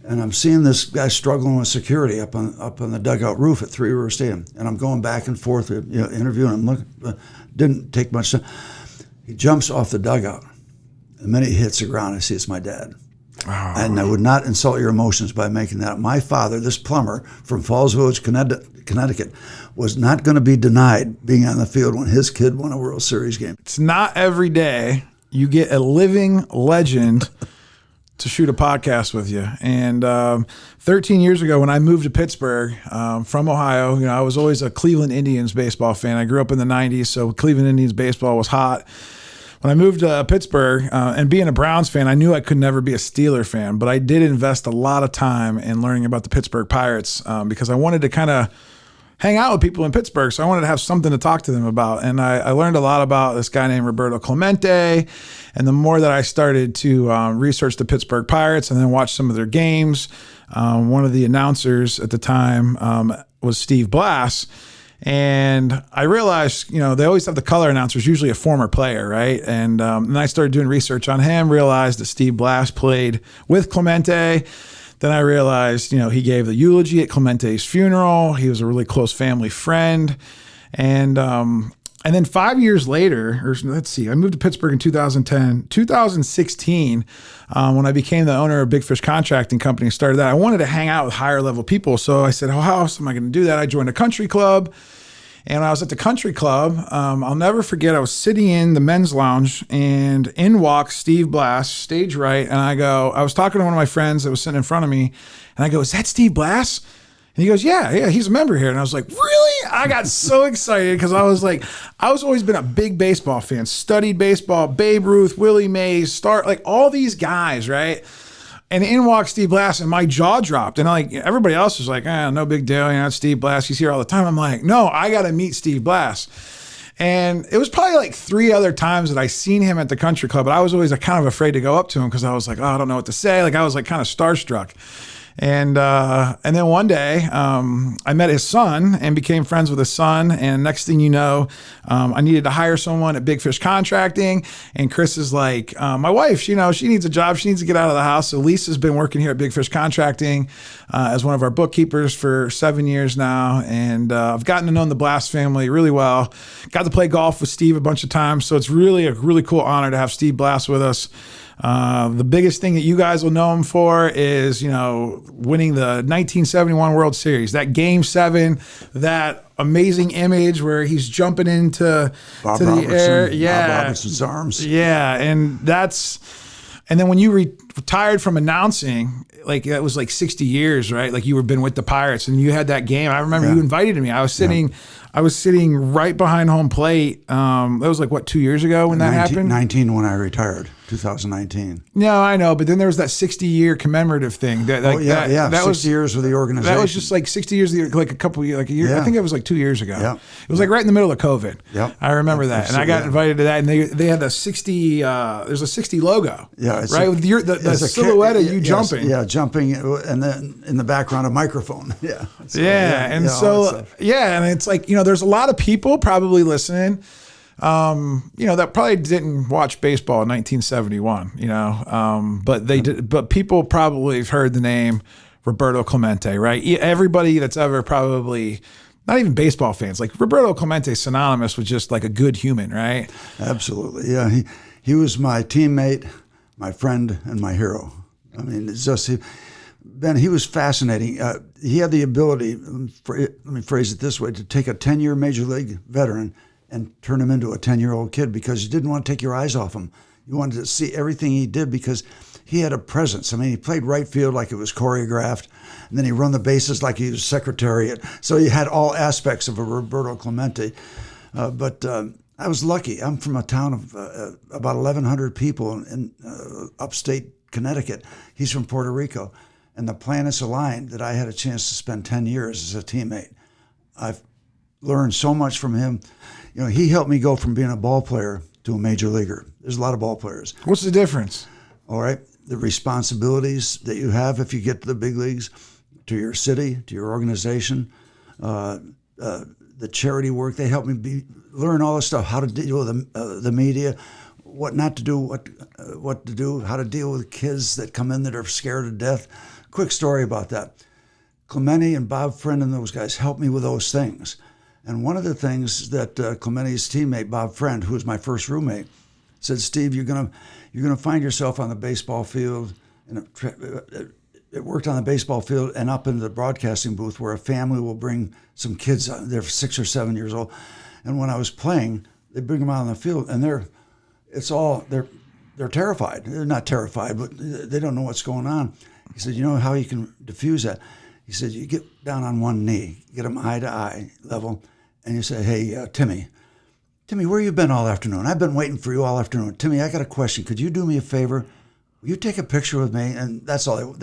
And I'm seeing this guy struggling with security up on the dugout roof at Three River Stadium. And I'm going back and forth, interviewing him. Look, didn't take much time. He jumps off the dugout. The minute he hits the ground, I see it's my dad. Oh. And I would not insult your emotions by making that up. My father, this plumber from Falls Village, Connecticut, was not going to be denied being on the field when his kid won a World Series game. It's not every day you get a living legend to shoot a podcast with you. And 13 years ago, when I moved to Pittsburgh from Ohio, I was always a Cleveland Indians baseball fan. I grew up in the 90s, so Cleveland Indians baseball was hot. When I moved to Pittsburgh, and being a Browns fan, I knew I could never be a Steeler fan, but I did invest a lot of time in learning about the Pittsburgh Pirates because I wanted to kind of hang out with people in Pittsburgh, so I wanted to have something to talk to them about. And I learned a lot about this guy named Roberto Clemente, and the more that I started to research the Pittsburgh Pirates and then watch some of their games, one of the announcers at the time was Steve Blass. And I realized, they always have the color announcers, usually a former player, right? And then I started doing research on him, realized that Steve Blass played with Clemente. Then I realized, he gave the eulogy at Clemente's funeral. He was a really close family friend. And then 5 years later, I moved to Pittsburgh in 2010. 2016, when I became the owner of Big Fish Contracting Company and started that, I wanted to hang out with higher level people. So I said, how else am I going to do that? I joined a country club. And when I was at the country club, I'll never forget, I was sitting in the men's lounge and in walks Steve Blass, stage right. And I was talking to one of my friends that was sitting in front of me. And I go, is that Steve Blass? And he goes, yeah, he's a member here. And I was like, really? I got so excited because I was always been a big baseball fan, studied baseball, Babe Ruth, Willie Mays, all these guys, right? And in walked Steve Blass, and my jaw dropped. And everybody else was like, no big deal. It's Steve Blass. He's here all the time. I'm like, no, I got to meet Steve Blass. And it was probably 3 other times that I seen him at the country club, but I was always kind of afraid to go up to him because I was like, I don't know what to say. I was kind of starstruck. And then one day, I met his son and became friends with his son. And next thing you know, I needed to hire someone at Big Fish Contracting. And Chris is like, my wife, she needs a job. She needs to get out of the house. So Lisa's been working here at Big Fish Contracting as one of our bookkeepers for 7 years now. And I've gotten to know the Blass family really well. Got to play golf with Steve a bunch of times. So it's really a really cool honor to have Steve Blass with us. The biggest thing that you guys will know him for is, winning the 1971 World Series, that Game 7, that amazing image where he's jumping into the air. Yeah. Bob Robertson's arms. Yeah. And then when you retired from announcing, that was 60 years, right? You been with the Pirates and you had that game. I remember you invited me. I was sitting right behind home plate. That was 2 years ago when that happened? 19 when I retired, 2019. No, I know. But then there was that 60-year commemorative thing. That 60 years with the organization. That was just 60 years, a couple of years, a year. Yeah. I think it was 2 years ago. Yeah. It was right in the middle of COVID. Yep. I remember that. And I got invited to that. And they had the 60, there's a 60 logo. Yeah. Right? With the silhouette of you jumping. Yeah, jumping. And then in the background, a microphone. Yeah. And it's there's a lot of people probably listening, that probably didn't watch baseball in 1971, but they did, but people probably have heard the name Roberto Clemente, right? Everybody that's ever probably, not even baseball fans, Roberto Clemente is synonymous with just a good human, right? Absolutely. Yeah. He was my teammate, my friend, and my hero. It's just, Ben, he was fascinating. He had the ability, let me phrase it this way, to take a 10-year major league veteran and turn him into a 10-year-old kid because you didn't want to take your eyes off him. You wanted to see everything he did because he had a presence. He played right field like it was choreographed, and then he run the bases like he was secretariat. So he had all aspects of a Roberto Clemente. But I was lucky. I'm from a town of about 1,100 people in upstate Connecticut. He's from Puerto Rico. And the planets aligned that I had a chance to spend 10 years as a teammate. I've learned so much from him. He helped me go from being a ball player to a major leaguer. There's a lot of ball players. What's the difference? All right. The responsibilities that you have if you get to the big leagues, to your city, to your organization, the charity work. They helped me learn all this stuff, how to deal with the media, what not to do, what to do, how to deal with kids that come in that are scared to death. quick story about that. Clemente and Bob Friend and those guys helped me with those things. And one of the things that Clemente's teammate, Bob Friend, who was my first roommate, said, Steve, you're gonna find yourself on the baseball field. And it worked on the baseball field and up in the broadcasting booth where a family will bring some kids. They're 6 or 7 years old. And when I was playing, they bring them out on the field, and they're terrified. They're not terrified, but they don't know what's going on. He said, you know how you can diffuse that? He said, you get down on one knee, get them eye to eye level, and you say, hey, Timmy, where you been all afternoon? I've been waiting for you all afternoon. Timmy, I got a question. Could you do me a favor? Will you take a picture with me? And that's all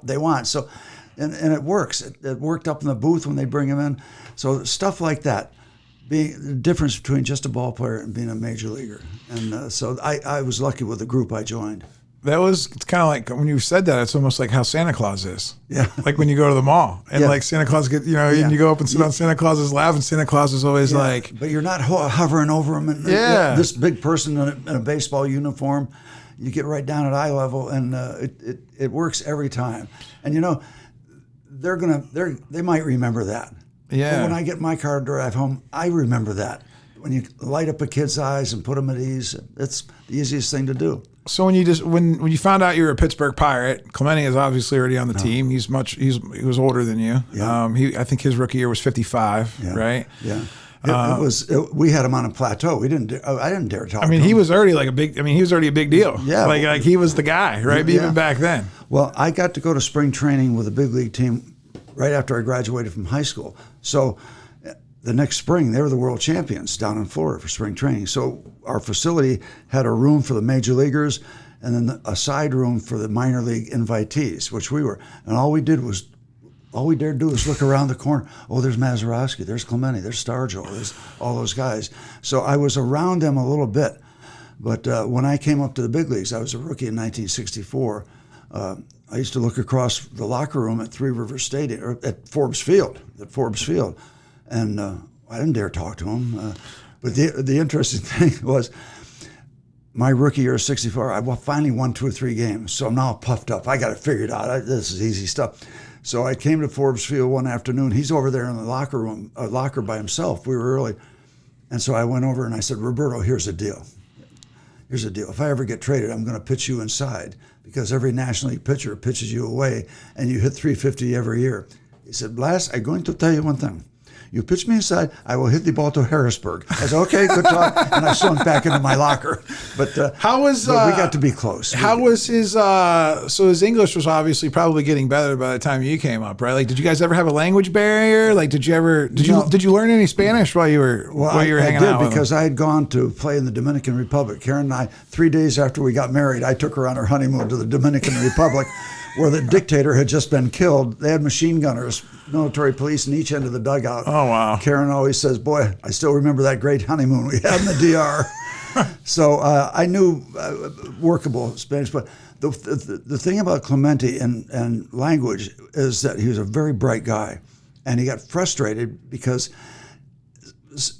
they want. So, and it works. It worked up in the booth when they bring them in. So stuff like that, being the difference between just a ball player and being a major leaguer. And so I was lucky with the group I joined. It's kind of like when you said that, it's almost like how Santa Claus is. Yeah. Like when you go to the mall and like Santa Claus and you go up and sit on Santa Claus's lap, and Santa Claus is always like. But you're not hovering over him. And this big person in a baseball uniform, you get right down at eye level, and it works every time. And they might remember that. Yeah. But when I get my car to drive home, I remember that. When you light up a kid's eyes and put them at ease, it's the easiest thing to do. So when you found out you were a Pittsburgh Pirate, Clemente is obviously already on the team. He was older than you. Yeah. I think his rookie year was 55, right? Yeah. We had him on a plateau. I didn't dare talk. I mean, to him. he was already a big deal. Yeah. Like he was the guy, right? Yeah. Even back then. Well, I got to go to spring training with a big league team right after I graduated from high school. So the next spring, they were the world champions down in Florida for spring training. So our facility had a room for the major leaguers and then a side room for the minor league invitees, which we were. And all we dared do was look around the corner. Oh, there's Mazeroski, there's Clemente, there's Stargell, there's all those guys. So I was around them a little bit. But when I came up to the big leagues, I was a rookie in 1964. I used to look across the locker room at Three Rivers Stadium, or at Forbes Field, and I didn't dare talk to him. But the interesting thing was, my rookie year of 64, I finally won 2 or 3 games, so I'm now puffed up. I got it figured out. This is easy stuff. So I came to Forbes Field one afternoon. He's over there in the locker by himself. We were early. And so I went over and I said, Roberto, here's the deal. If I ever get traded, I'm going to pitch you inside, because every National League pitcher pitches you away, and you hit 350 every year. He said, Blass, I'm going to tell you one thing. You pitch me inside, I will hit the ball to Harrisburg. I said, okay, good talk. And I slunk back into my locker. But we got to be close. How was his, so his English was obviously probably getting better by the time you came up, right? Like, did you guys ever have a language barrier? Like, did you learn any Spanish while you were hanging out with him? Because I had gone to play in the Dominican Republic. Karen and I, 3 days after we got married, I took her on her honeymoon to the Dominican Republic, where the dictator had just been killed. They had machine gunners, military police in each end of the dugout. Oh, wow. Karen always says, boy, I still remember that great honeymoon we had in the DR. So I knew workable Spanish. But the thing about Clemente and language is that he was a very bright guy. And he got frustrated because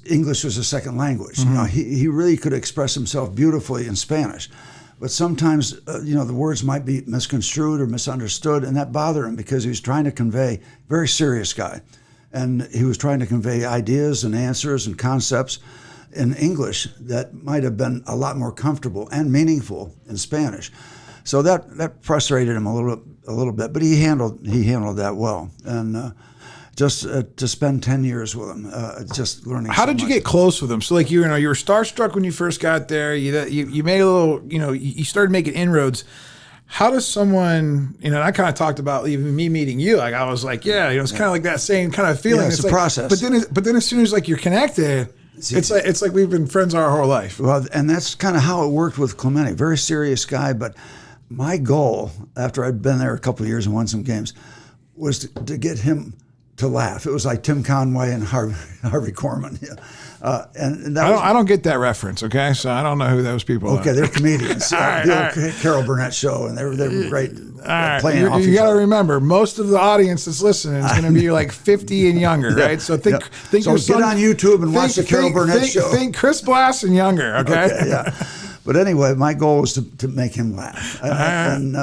English was a second language. Mm-hmm. He really could express himself beautifully in Spanish. But sometimes, the words might be misconstrued or misunderstood, and that bothered him because he was trying to convey, very serious guy, and he was trying to convey ideas and answers and concepts in English that might have been a lot more comfortable and meaningful in Spanish. So that frustrated him a little bit, but he handled that well. And just to spend 10 years with him, just learning. How did you get close with him? So like you were starstruck when you first got there. You made a little, you started making inroads. How does someone, and I kind of talked about even me meeting you. Like I was like, it's kind of like that same kind of feeling. Yeah, it's a process. But then as soon as like you're connected, it's like we've been friends our whole life. Well, and that's kind of how it worked with Clemente. Very serious guy, but my goal after I'd been there a couple of years and won some games was to get him to laugh. It was like Tim Conway and Harvey Korman. And I don't get that reference. Okay, so I don't know who those people are. Okay, they're comedians. The old Carol Burnett show, and they were great. Playing off you got to remember, most of the audience that's listening is going to be like 50 and younger, right? So think. So get on YouTube and watch the Carol Burnett show. Think Chris Blass and younger. Okay. Yeah. But anyway, my goal was to make him laugh, and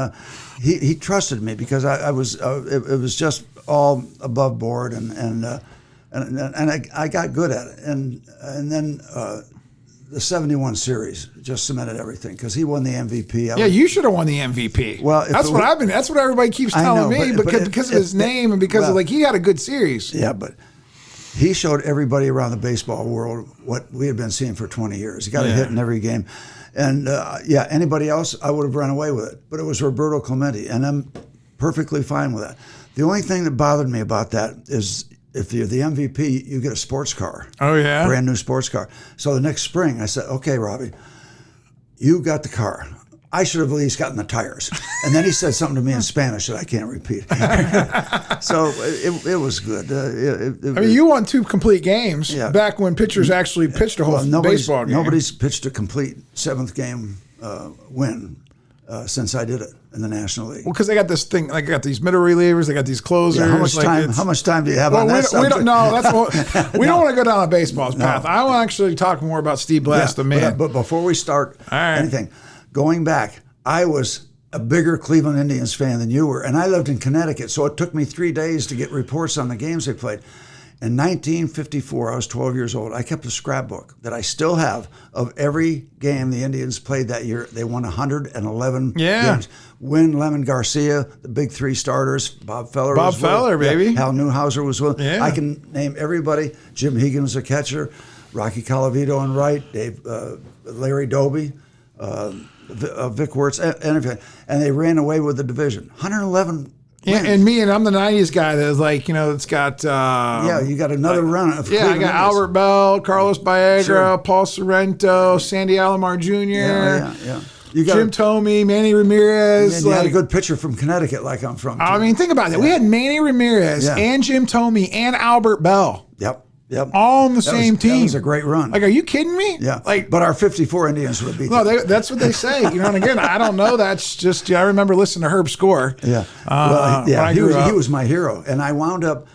he trusted me because I was it was just all above board and I got good at it and then the 71 series just cemented everything because he won the MVP. You should have won the MVP. Well, that's what everybody keeps telling me because of his name and because of he had a good series. Yeah, but he showed everybody around the baseball world what we had been seeing for 20 years. He got a hit in every game. And anybody else, I would have run away with it. But it was Roberto Clemente, and I'm perfectly fine with that. The only thing that bothered me about that is if you're the MVP, you get a sports car. Oh, yeah? Brand new sports car. So the next spring, I said, okay, Robbie, you got the car. I should have at least gotten the tires. And then he said something to me in Spanish that I can't repeat. So it was good. I mean, you won 2 complete games back when pitchers actually pitched a whole baseball game. Nobody's pitched a complete 7th game win since I did it in the National League. Well, because they got this thing, they got these middle relievers, they got these closers. Yeah, how much time do you have on that subject? We don't know. We don't want to go down a baseball path. I want to actually talk more about Steve Blass, the man. But before we start anything, going back, I was a bigger Cleveland Indians fan than you were, and I lived in Connecticut, so it took me 3 days to get reports on the games they played. In 1954, I was 12 years old. I kept a scrapbook that I still have of every game the Indians played that year. They won 111 games. Wynn, Lemon, Garcia, the big 3 starters. Bob Feller was Feller, with, baby. Hal Newhouser was with. Yeah. I can name everybody. Jim Hegan was a catcher. Rocky Colavito on right. Larry Doby. Vic Wirtz, and everything. And they ran away with the division. 111 Yeah, and I'm the 90s guy that's it's got... you got another run of Cleveland I got Indians. Albert Bell, Carlos Baegra, Paul Sorrento, Sandy Alomar Jr., You got Jim Thome, Manny Ramirez. And you had a good pitcher from Connecticut like I'm from. I mean, think about that. We had Manny Ramirez and Jim Thome and Albert Bell. Yep. All on the same team. That was a great run. Are you kidding me? Yeah. But our 54 Indians would beat them. No, that's what they say. And again, I don't know. That's just, I remember listening to Herb Score. Yeah. He was my hero. And I wound up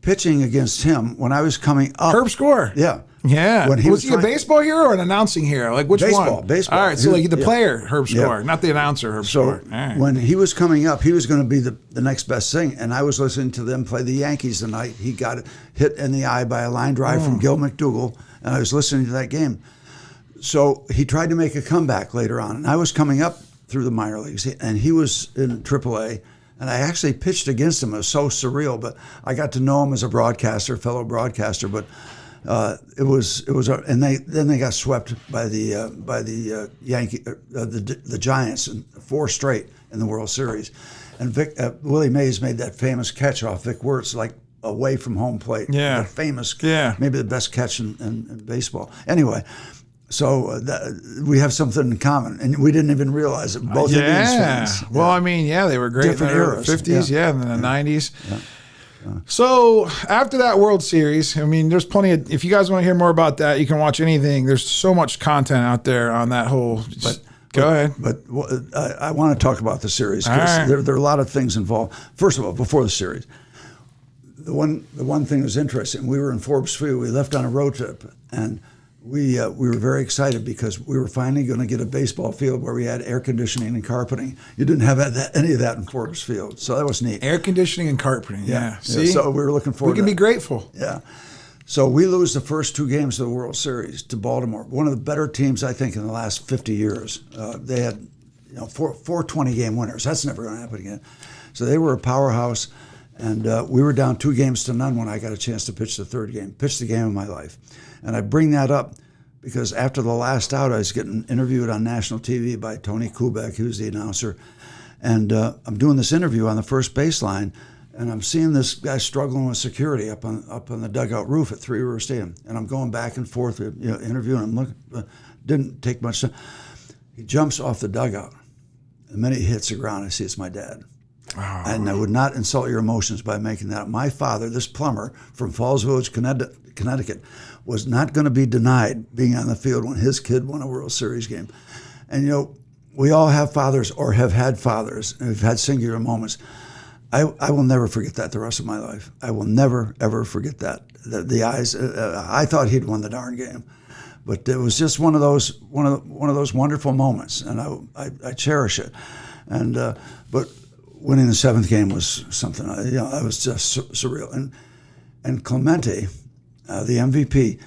pitching against him when I was coming up. Herb Score. Yeah. Yeah. Was he a baseball hero or an announcing hero? Which one? Baseball. All right. So the player, Herb Score, not the announcer, Herb Score. So when he was coming up, he was going to be the next best thing. And I was listening to them play the Yankees the night he got hit in the eye by a line drive from Gil McDougall. And I was listening to that game. So he tried to make a comeback later on. And I was coming up through the minor leagues. And he was in AAA. And I actually pitched against him. It was so surreal. But I got to know him as a fellow broadcaster. But it was, and they got swept by the Giants in 4 straight in the World Series, and Willie Mays made that famous catch off Vic Wirtz away from home plate. Yeah, maybe the best catch in baseball. Anyway, so we have something in common, and we didn't even realize it. Both Indians fans. Well, they were great Different in the eras. 50s, and then the 90s. Yeah. So after that World Series, there's plenty of, if you guys want to hear more about that, you can watch anything. There's so much content out there on that whole, go ahead. But I want to talk about the series because there are a lot of things involved. First of all, before the series, the one thing that was interesting, we were in Forbes Field, we left on a road trip, and we were very excited because we were finally going to get a baseball field where we had air conditioning and carpeting. You didn't have any of that in Forbes Field, so that was neat. Air conditioning and carpeting, See? So we were looking forward to We can be grateful. Yeah. So we lose the first 2 games of the World Series to Baltimore, one of the better teams, I think, in the last 50 years. They had 4 20-game winners. That's never going to happen again. So they were a powerhouse, and we were down 2-0 when I got a chance to pitch the 3rd game, pitch the game of my life. And I bring that up because after the last out, I was getting interviewed on national TV by Tony Kubek, who's the announcer. And I'm doing this interview on the first baseline, and I'm seeing this guy struggling with security up on the dugout roof at Three River Stadium. And I'm going back and forth, interviewing him. Look, didn't take much time. He jumps off the dugout. The minute he hits the ground, I see it's my dad. Oh, and I would not insult your emotions by making that up. My father, this plumber from Falls Village, Connecticut, was not going to be denied being on the field when his kid won a World Series game. And, we all have fathers or have had fathers and have had singular moments. I will never forget that the rest of my life. I will never, ever forget that. The eyes, I thought he'd won the darn game. But it was just one of those wonderful moments, and I cherish it. And but winning the 7th game was something. It was just surreal. And Clemente, the MVP,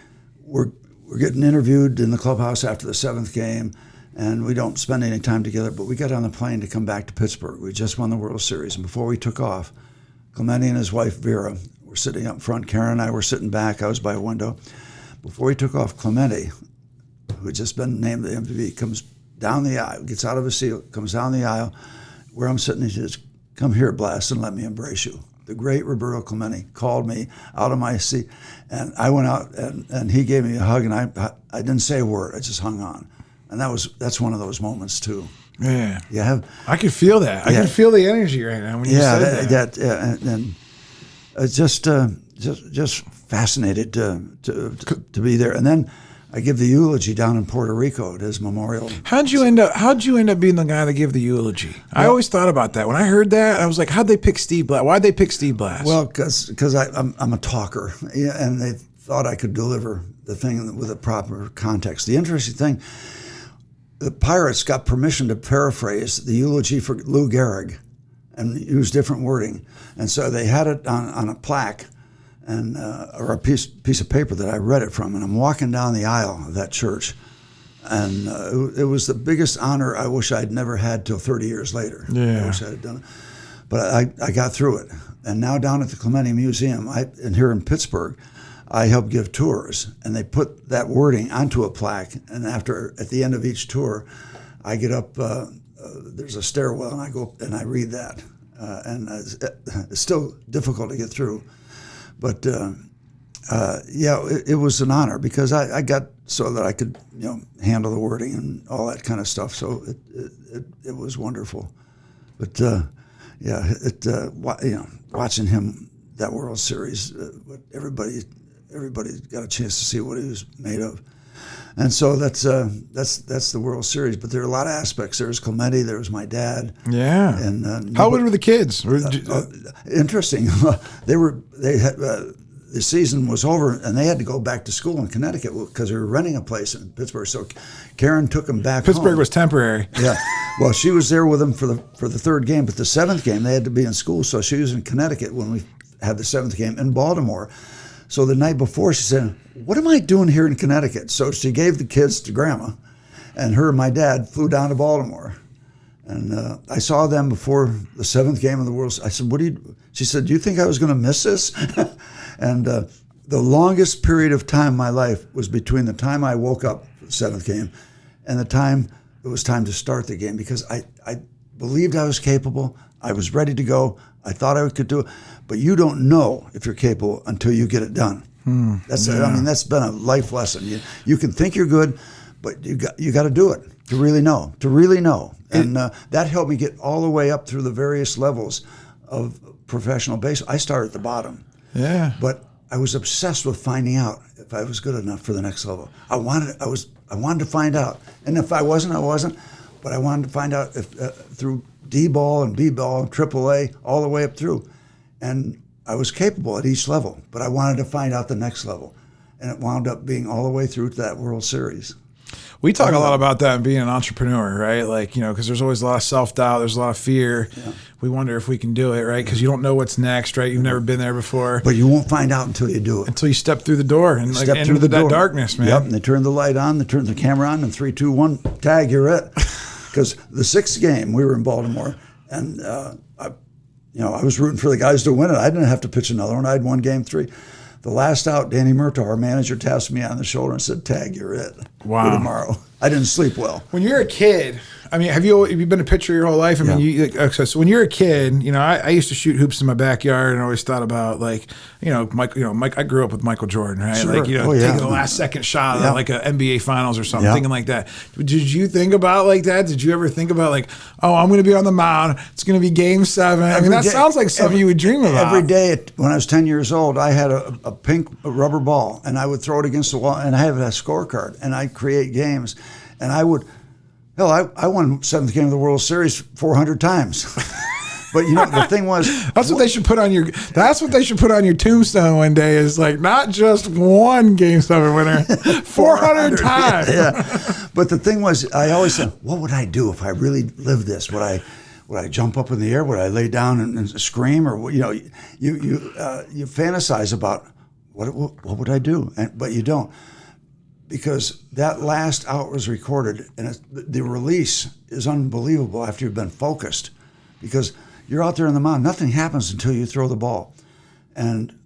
we're getting interviewed in the clubhouse after the 7th game, and we don't spend any time together. But we got on the plane to come back to Pittsburgh. We just won the World Series, and before we took off, Clemente and his wife Vera were sitting up front. Karen and I were sitting back. I was by a window. Before he took off, Clemente, who had just been named the MVP, comes down the aisle, gets out of his seat, comes down the aisle where I'm sitting. He says, "Come here, Blass, and let me embrace you." The great Roberto Clemente called me out of my seat, and I went out, and he gave me a hug, and I didn't say a word. I just hung on, and that's one of those moments too. Yeah, I could feel that. I can feel the energy right now when you said that. And just fascinated to be there, and then I give the eulogy down in Puerto Rico at his memorial. How'd you end up being the guy that gave the eulogy? Well, I always thought about that. When I heard that, I was like, how'd they pick Steve Blass? Why'd they pick Steve Blass? Well, because I'm a talker, and they thought I could deliver the thing with a proper context. The interesting thing, the Pirates got permission to paraphrase the eulogy for Lou Gehrig and use different wording. And so they had it on a plaque and or a piece of paper that I read it from, and I'm walking down the aisle of that church, and it was the biggest honor I wish I'd never had till 30 years later. Yeah. I wish I had done it, but I got through it. And now down at the Clemente Museum, and here in Pittsburgh, I help give tours, and they put that wording onto a plaque. And at the end of each tour, I get up. There's a stairwell, and I go up and I read that, and it's still difficult to get through. But it was an honor because I got so that I could handle the wording and all that kind of stuff. So it was wonderful. But watching him that World Series, everybody got a chance to see what he was made of. And so that's the World Series. But there are a lot of aspects. There was Clemente. There was my dad. Yeah. And how old were the kids? Interesting. The season was over, and they had to go back to school in Connecticut because they were renting a place in Pittsburgh. So Karen took them back. Pittsburgh home. was temporary. Yeah. Well, she was there with them for the 3rd game, but the 7th game they had to be in school. So she was in Connecticut when we had the 7th game in Baltimore. So the night before, she said, "What am I doing here in Connecticut?" So she gave the kids to Grandma, and her and my dad flew down to Baltimore. And I saw them before the 7th game of the World Series. I said, She said, "Do you think I was going to miss this?" And the longest period of time in my life was between the time I woke up for the 7th game and the time it was time to start the game, because I believed I was capable. I was ready to go. I thought I could do it. But you don't know if you're capable until you get it done. That's been a life lesson. You can think you're good, but you got to do it to really know. And that helped me get all the way up through the various levels of professional baseball. I started at the bottom. Yeah. But I was obsessed with finding out if I was good enough for the next level. I wanted to find out. And if I wasn't, I wasn't. But I wanted to find out if through D-ball and B-ball and AAA all the way up through. And I was capable at each level, but I wanted to find out the next level. And it wound up being all the way through to that World Series. We talk a lot about that in being an entrepreneur, right? Like, because there's always a lot of self-doubt. There's a lot of fear. Yeah. We wonder if we can do it, right? Because you don't know what's next, right? You've never been there before. But you won't find out until you do it. Until you step through the door and step through that darkness, man. Yep, and they turn the light on, they turn the camera on, and 3, 2, 1, tag, you're it. Because the 6th game, we were in Baltimore, and I was rooting for the guys to win it. I didn't have to pitch another one. I had won game 3. The last out, Danny Murtaugh, our manager, tapped me on the shoulder and said, "Tag, you're it. Wow. For tomorrow." I didn't sleep well. When you're a kid, I mean, have you been a pitcher your whole life? I mean, so when you're a kid, I used to shoot hoops in my backyard, and I always thought about Mike. I grew up with Michael Jordan, right? Sure. Taking the last second shot of like an NBA Finals or something, thinking like that. Did you think about like that? Did you ever think about I'm going to be on the mound? It's going to be Game 7. I mean, that sounds like something you would dream about. Every day when I was 10 years old, I had a pink rubber ball, and I would throw it against the wall, and I had a scorecard, and I'd create games, and I would. Hell, I won 7th game of the World Series 400 times. But the thing was, that's what they should put on your tombstone one day, is not just one Game 7 winner, 400 times. Yeah. But the thing was, I always said, what would I do if I really lived this? Would would I jump up in the air? Would I lay down and scream? Or you fantasize about what would I do? But you don't, because that last out was recorded, and the release is unbelievable after you've been focused, because you're out there in the mound. Nothing happens until you throw the ball, and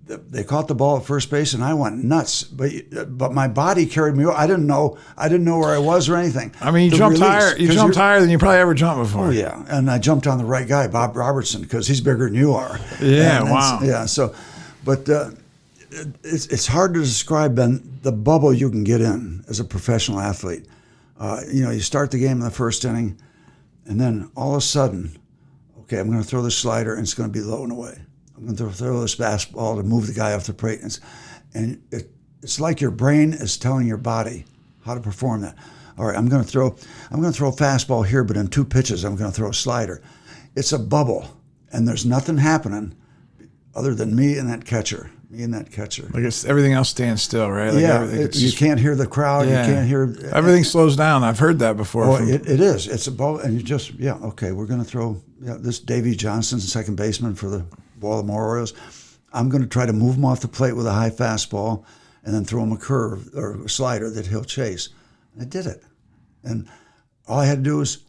they caught the ball at first base, and I went nuts. But my body carried me. I didn't know where I was or anything. I mean, you jumped higher. You jumped higher than you probably ever jumped before. Oh yeah, and I jumped on the right guy, Bob Robertson, because he's bigger than you are. Yeah, wow. Yeah, so, but it's hard to describe, Ben, the bubble you can get in as a professional athlete. You start the game in the first inning, and then all of a sudden, okay, I'm going to throw the slider, and it's going to be low and away. I'm going to throw this fastball to move the guy off the plate. And it's like your brain is telling your body how to perform that. All right, I'm going to throw a fastball here, but in 2 pitches, I'm going to throw a slider. It's a bubble, and there's nothing happening other than me and that catcher. Like everything else stands still, right? Like you can't hear the crowd. Yeah. You can't hear. Everything slows down. I've heard that before. Oh, it is. It's a bubble, and you just, okay, we're going to throw this Davey Johnson, second baseman for the Baltimore Orioles. I'm going to try to move him off the plate with a high fastball and then throw him a curve or a slider that he'll chase. I did it. And all I had to do was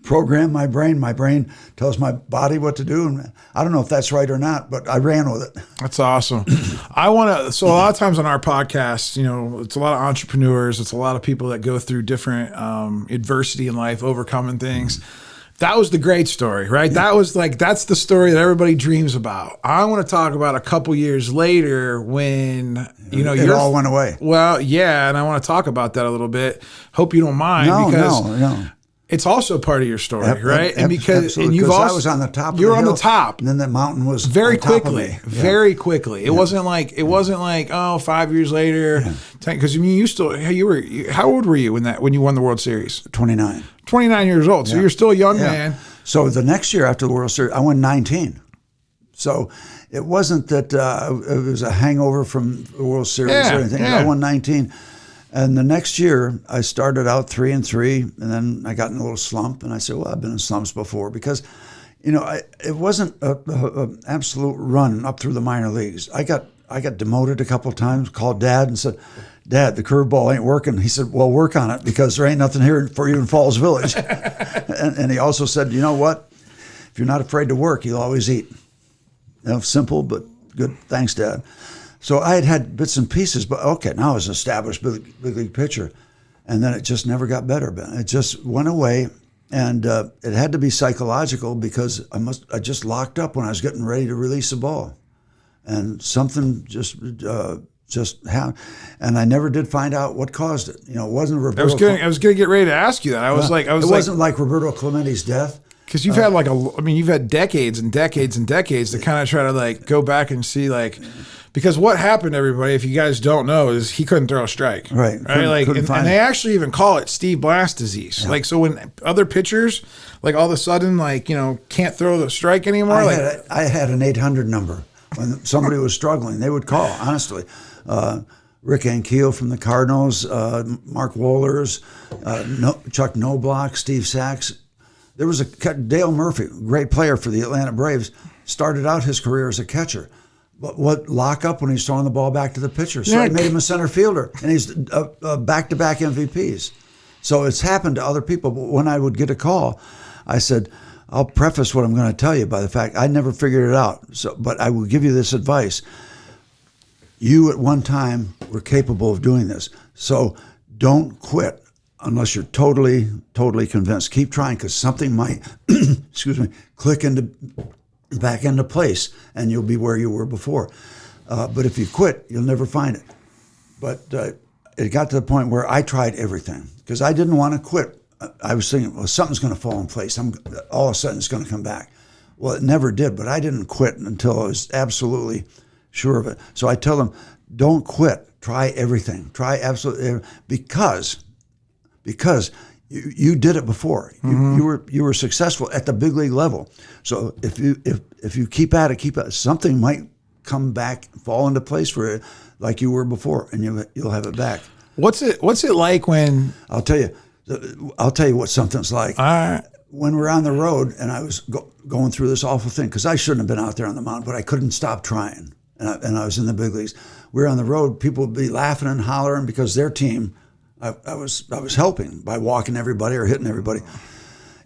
program my brain. My brain tells my body what to do. And I don't know if that's right or not, but I ran with it. That's awesome. So a lot of times on our podcast, it's a lot of entrepreneurs. It's a lot of people that go through different adversity in life, overcoming things. That was the great story, right? Yeah. That's the story that everybody dreams about. I want to talk about a couple years later when, it all went away. Well, yeah, and I want to talk about that a little bit. Hope you don't mind. No. It's also part of your story, right? And because I was on the top. You were on the top, and then the mountain was very on top quickly, of me. very quickly. It wasn't like 5 years later, because how old were you when you won the World Series? 29. 29 years old. So you're still a young man. So the next year after the World Series, I won 19. So it wasn't that it was a hangover from the World Series or anything. I won 19. And the next year, I started out 3-3, and then I got in a little slump, and I said, well, I've been in slumps before, because, it wasn't an absolute run up through the minor leagues. I got demoted a couple of times, called Dad and said, Dad, the curveball ain't working. He said, well, work on it, because there ain't nothing here for you in Falls Village. and he also said, you know what? If you're not afraid to work, you'll always eat. Simple, but good. Thanks, Dad. So I had bits and pieces, but okay, now I was an established big league pitcher. And then it just never got better, Ben. It just went away, and it had to be psychological, because I just locked up when I was getting ready to release the ball. And something just happened. And I never did find out what caused it. It wasn't Roberto. I was going to get ready to ask you that. It wasn't like Roberto Clemente's death. Because you've had you've had decades and decades and decades to kind of try to go back and see because what happened, everybody, if you guys don't know, is he couldn't throw a strike. Right. And they actually even call it Steve Blass disease. Yeah. So when other pitchers, all of a sudden, can't throw the strike anymore. I had an 800 number. When somebody was struggling, they would call, honestly. Rick Ankiel from the Cardinals, Mark Wohlers, Chuck Knobloch, Steve Sachs. There was Dale Murphy, great player for the Atlanta Braves, started out his career as a catcher. But what lock up when he's throwing the ball back to the pitcher? So I made him a center fielder, and he's back-to-back MVPs. So it's happened to other people. But when I would get a call, I said, I'll preface what I'm going to tell you by the fact I never figured it out. But I will give you this advice. You at one time were capable of doing this. So don't quit unless you're totally, totally convinced. Keep trying, because something might, click back into place, and you'll be where you were before. But if you quit, you'll never find it. But it got to the point where I tried everything, because I didn't want to quit. I was thinking, well, something's going to fall in place. All of a sudden, it's going to come back. Well, it never did, but I didn't quit until I was absolutely sure of it. So I tell them, don't quit. Try everything. Try absolutely everything. Because you did it before. You were successful at the big league level. So if you keep at it, something might come back, fall into place for it, like you were before, and you'll have it back. What's it like when? I'll tell you what something's like. when we're on the road, and I was going through this awful thing, because I shouldn't have been out there on the mound, but I couldn't stop trying, and I was in the big leagues. We were on the road, people would be laughing and hollering because their team, I was helping by walking everybody or hitting everybody.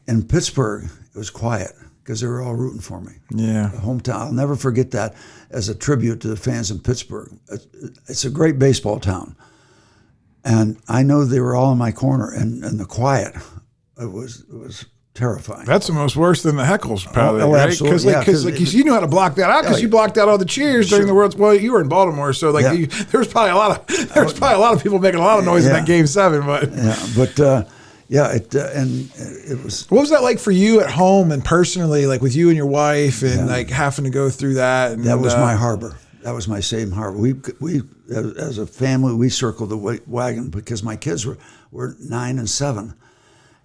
In Pittsburgh, it was quiet because they were all rooting for me. Yeah. The hometown. I'll never forget that as a tribute to the fans in Pittsburgh. It's a great baseball town. And I know they were all in my corner, and the quiet, it was terrifying. That's the most worse than the heckles, probably, oh, right? absolutely. Because you knew how to block that out, because you blocked out all the cheers during the World. Well, you were in Baltimore, so there was probably a lot of people making a lot of noise in that Game 7. But it was. What was that like for you at home and personally, like with you and your wife, and like having to go through that? And, that was my harbor. That was my same harbor. We as a family, we circled the wagon because my kids were 9 and 7.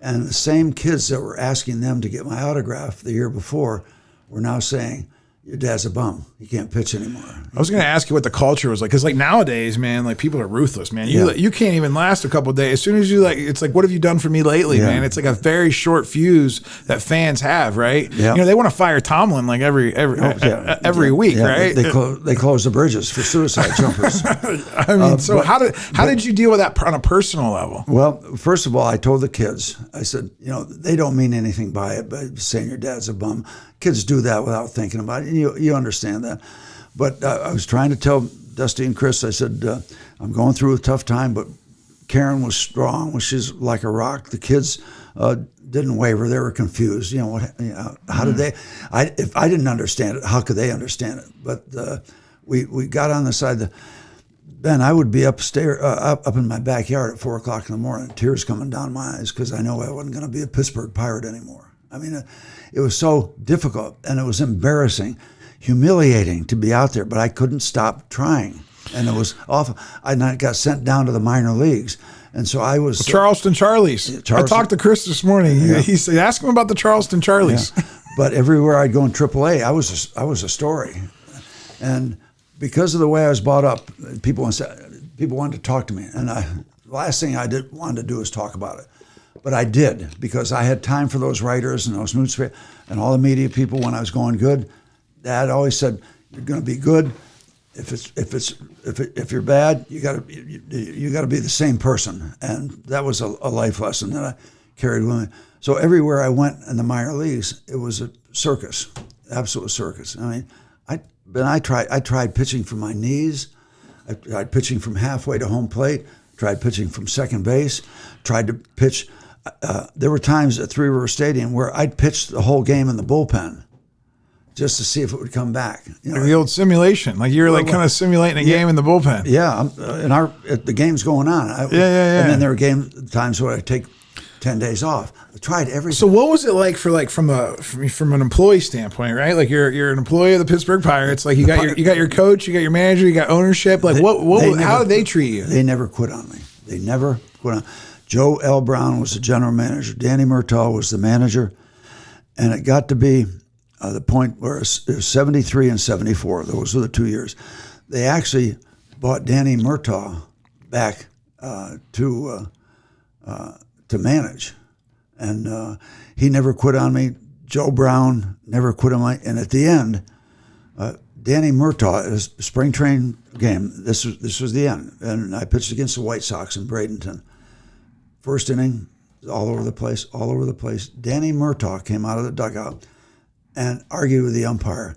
And the same kids that were asking them to get my autograph the year before were now saying, your dad's a bum. He can't pitch anymore. I was going to ask you what the culture was like, because like nowadays, man, like people are ruthless, man. You can't even last a couple of days. As soon as you it's like, what have you done for me lately, man? It's like a very short fuse that fans have, right? Yeah. They want to fire Tomlin like every week, right? They close the bridges for suicide jumpers. I mean, how did you deal with that on a personal level? Well, first of all, I told the kids, I said, they don't mean anything by it, by saying your dad's a bum. Kids do that without thinking about it. You understand that. But I was trying to tell Dusty and Chris, I said, I'm going through a tough time, but Karen was strong. She's like a rock. The kids didn't waver. They were confused. How did they? If I didn't understand it, how could they understand it? But we got on the side. Ben, I would be upstairs, up in my backyard at 4 o'clock in the morning, tears coming down my eyes because I know I wasn't going to be a Pittsburgh Pirate anymore. I mean, it was so difficult, and it was embarrassing, humiliating to be out there, but I couldn't stop trying, and it was awful. I got sent down to the minor leagues, and so I was... Charleston Charlies. I talked to Chris this morning. He said, ask him about the Charleston Charlies. Yeah. But everywhere I'd go in AAA, I was a story. And because of the way I was brought up, people wanted to talk to me, and the last thing I wanted to do was talk about it. But I did, because I had time for those writers and those newspapers and all the media people when I was going good. Dad always said, "You're going to be good. If you're bad, you got to be the same person." And that was a life lesson that I carried with me. So everywhere I went in the minor leagues, it was a circus, absolute circus. I mean, I tried pitching from my knees. I tried pitching from halfway to home plate. Tried pitching from second base. Tried to pitch. There were times at Three River Stadium where I'd pitch the whole game in the bullpen just to see if it would come back. Like the old simulation, like you're kind of simulating a game in the bullpen. Yeah, the game's going on. And then there were times where I'd take 10 days off. I tried everything. So what was it like from an employee standpoint, right? Like you're an employee of the Pittsburgh Pirates. Like you got your coach, you got your manager, you got ownership. Like how did they treat you? They never quit on me. They never quit on. Joe L. Brown was the general manager. Danny Murtaugh was the manager. And it got to be the point where it was 73 and 74. Those were the 2 years. They actually bought Danny Murtaugh back to manage. And he never quit on me. Joe Brown never quit on me. And at the end, Danny Murtaugh, his spring training game, this was the end. And I pitched against the White Sox in Bradenton. First inning, all over the place. Danny Murtaugh came out of the dugout and argued with the umpire.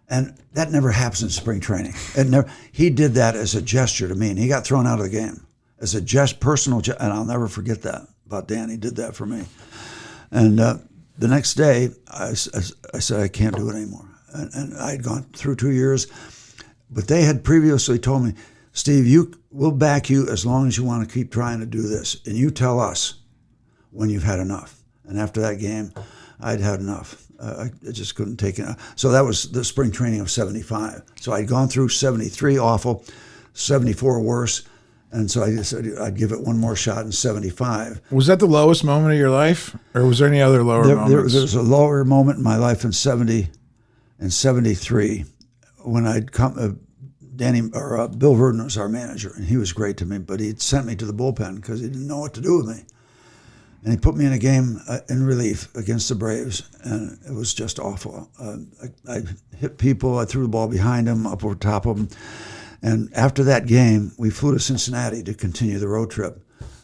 And that never happens in spring training. He did that as a gesture to me, and he got thrown out of the game. As a personal gesture, and I'll never forget that about Danny. He did that for me. And the next day, I said, I can't do it anymore. And I had gone through 2 years, but they had previously told me, Steve, we'll back you as long as you want to keep trying to do this. And you tell us when you've had enough. And after that game, I'd had enough. I just couldn't take it. So that was the spring training of 75. So I'd gone through 73 awful, 74 worse. And so I decided I'd give it one more shot in 75. Was that the lowest moment of your life? Or was there any other lower moments? There was a lower moment in my life in 70 and 73 when I'd come. Bill Verdon was our manager, and he was great to me, but he'd sent me to the bullpen because he didn't know what to do with me. And he put me in a game in relief against the Braves, and it was just awful. I hit people, I threw the ball behind them, up over top of them. And after that game, we flew to Cincinnati to continue the road trip.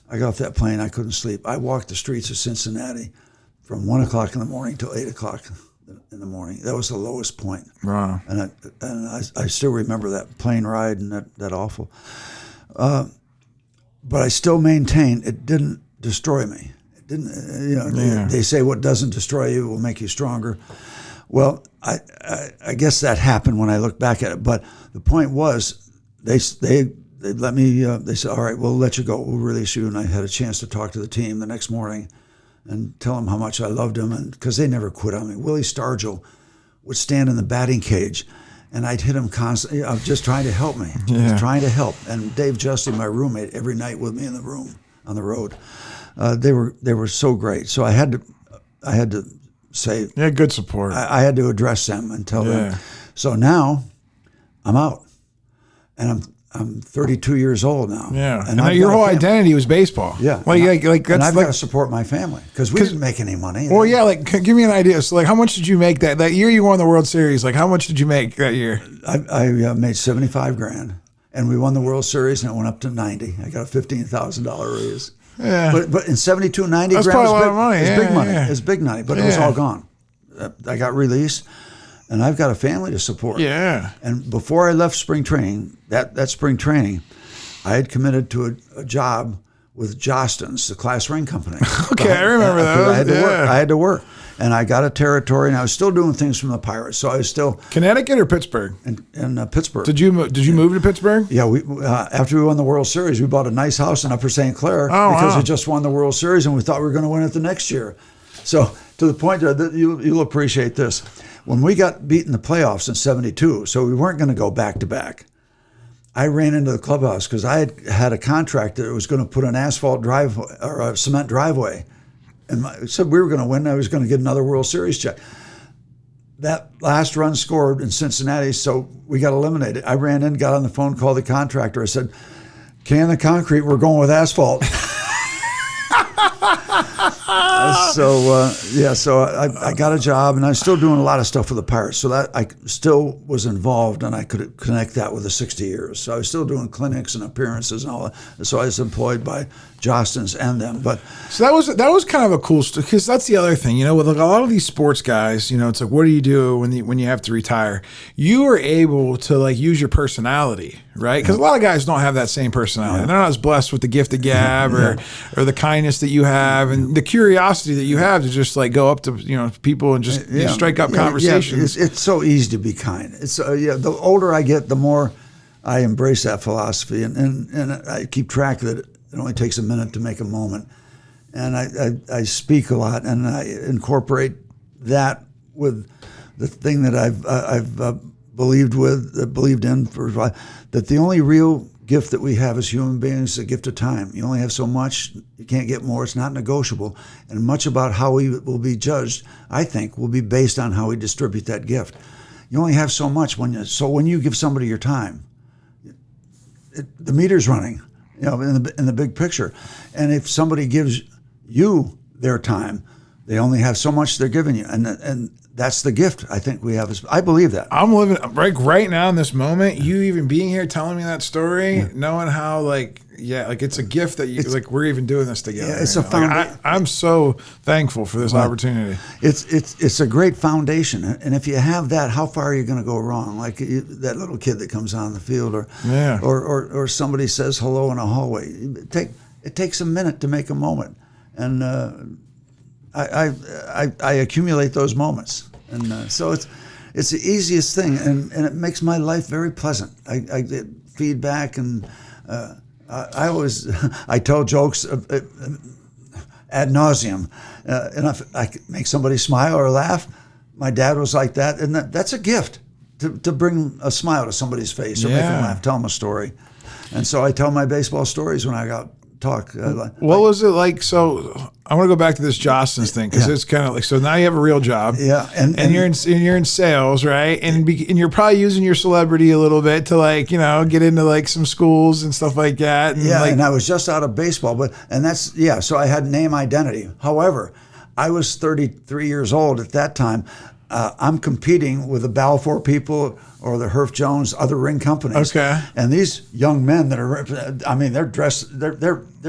I got off that plane, I couldn't sleep. I walked the streets of Cincinnati from 1 o'clock in the morning till 8 o'clock in the morning. That was the lowest point. Wow. And I still remember that plane ride and that awful. But I still maintain it didn't destroy me. It didn't, you know, they say what doesn't destroy you will make you stronger. Well, I guess that happened when I look back at it. But the point was, they let me, they said, all right, we'll let you go. We'll release you. And I had a chance to talk to the team the next morning and tell them how much I loved them, and because they never quit on me. Willie Stargell would stand in the batting cage, and I'd hit him constantly. I was just trying to help me, just trying to help. And Dave Justy, my roommate, every night with me in the room on the road. They were so great. So I had to say, good support. I had to address them and tell them. So now I'm out, and I'm 32 years old now. Yeah, and your whole identity was baseball. Yeah, like that's and I've got to support my family because we didn't make any money. Well, yeah, like give me an idea. So, like, how much did you make that year you won the World Series? Like, how much did you make that year? I made $75,000, and we won the World Series, and it went up to 90. I got a $15,000 raise. Yeah, but in 72, 90 that's grand probably a lot of money. It's big money. Yeah. It's big money, but it was all gone. I got released. And I've got a family to support. Yeah. And before I left spring training, that spring training, I had committed to a job with Jostens, the class ring company. Okay, I remember that. I had to work. And I got a territory, and I was still doing things from the Pirates. So I was still Connecticut or Pittsburgh? In Pittsburgh. Did you move to Pittsburgh? Yeah, we after we won the World Series, we bought a nice house in Upper St. Clair because we just won the World Series, and we thought we were going to win it the next year. So to the point that you'll appreciate this. When we got beat in the playoffs in 72, so we weren't going to go back-to-back, I ran into the clubhouse because I had a contract that was going to put an asphalt driveway or a cement driveway. And I said we were going to win. I was going to get another World Series check. That last run scored in Cincinnati, so we got eliminated. I ran in, got on the phone, called the contractor. I said, can the concrete, we're going with asphalt. So I got a job, and I was still doing a lot of stuff with the Pirates. So that I still was involved, and I could connect that with the 60 years. So I was still doing clinics and appearances and all that. So I was employed by Jostens and them. But so that was kind of a cool story, because that's the other thing, with a lot of these sports guys, it's like, what do you do when you have to retire? You are able to like use your personality, right? Because a lot of guys don't have that same personality. Yeah. They're not as blessed with the gift of gab or the kindness that you have and the curiosity that you have to just like go up to people and just strike up conversations. It's so easy to be kind. It's the older I get, the more I embrace that philosophy, and I keep track that it only takes a minute to make a moment. And I speak a lot, and I incorporate that with the thing that I've believed in for a while, that the only real gift that we have as human beings is a gift of time. You only have so much. You can't get more. It's not negotiable. And much about how we will be judged, I think, will be based on how we distribute that gift. You only have so much. When you give somebody your time, the meter's running, in the big picture. And if somebody gives you their time, they only have so much they're giving you. And that's the gift I think we have. I believe that. I'm living right now in this moment. You even being here, telling me that story, knowing how it's a gift that we're even doing this together. Yeah, it's a foundation. I'm so thankful for this opportunity. It's a great foundation, and if you have that, how far are you going to go wrong? Like that little kid that comes on the field, or somebody says hello in a hallway. It takes a minute to make a moment, and I accumulate those moments, and so it's the easiest thing, and it makes my life very pleasant. I get feedback, and I tell jokes ad nauseum, and if I make somebody smile or laugh, my dad was like that, and that's a gift to bring a smile to somebody's face or make them laugh, tell them a story, and so I tell my baseball stories when I got talk. What was it like? So I want to go back to this Jostens thing because it's kind of like, so now you have a real job. Yeah. And you're in sales, right? And you're probably using your celebrity a little bit to like, get into like some schools and stuff like that. And and I was just out of baseball, so I had name identity. However, I was 33 years old at that time. I'm competing with the Balfour people or the Herff Jones, other ring companies. Okay. And these young men that are, they're dressed, they're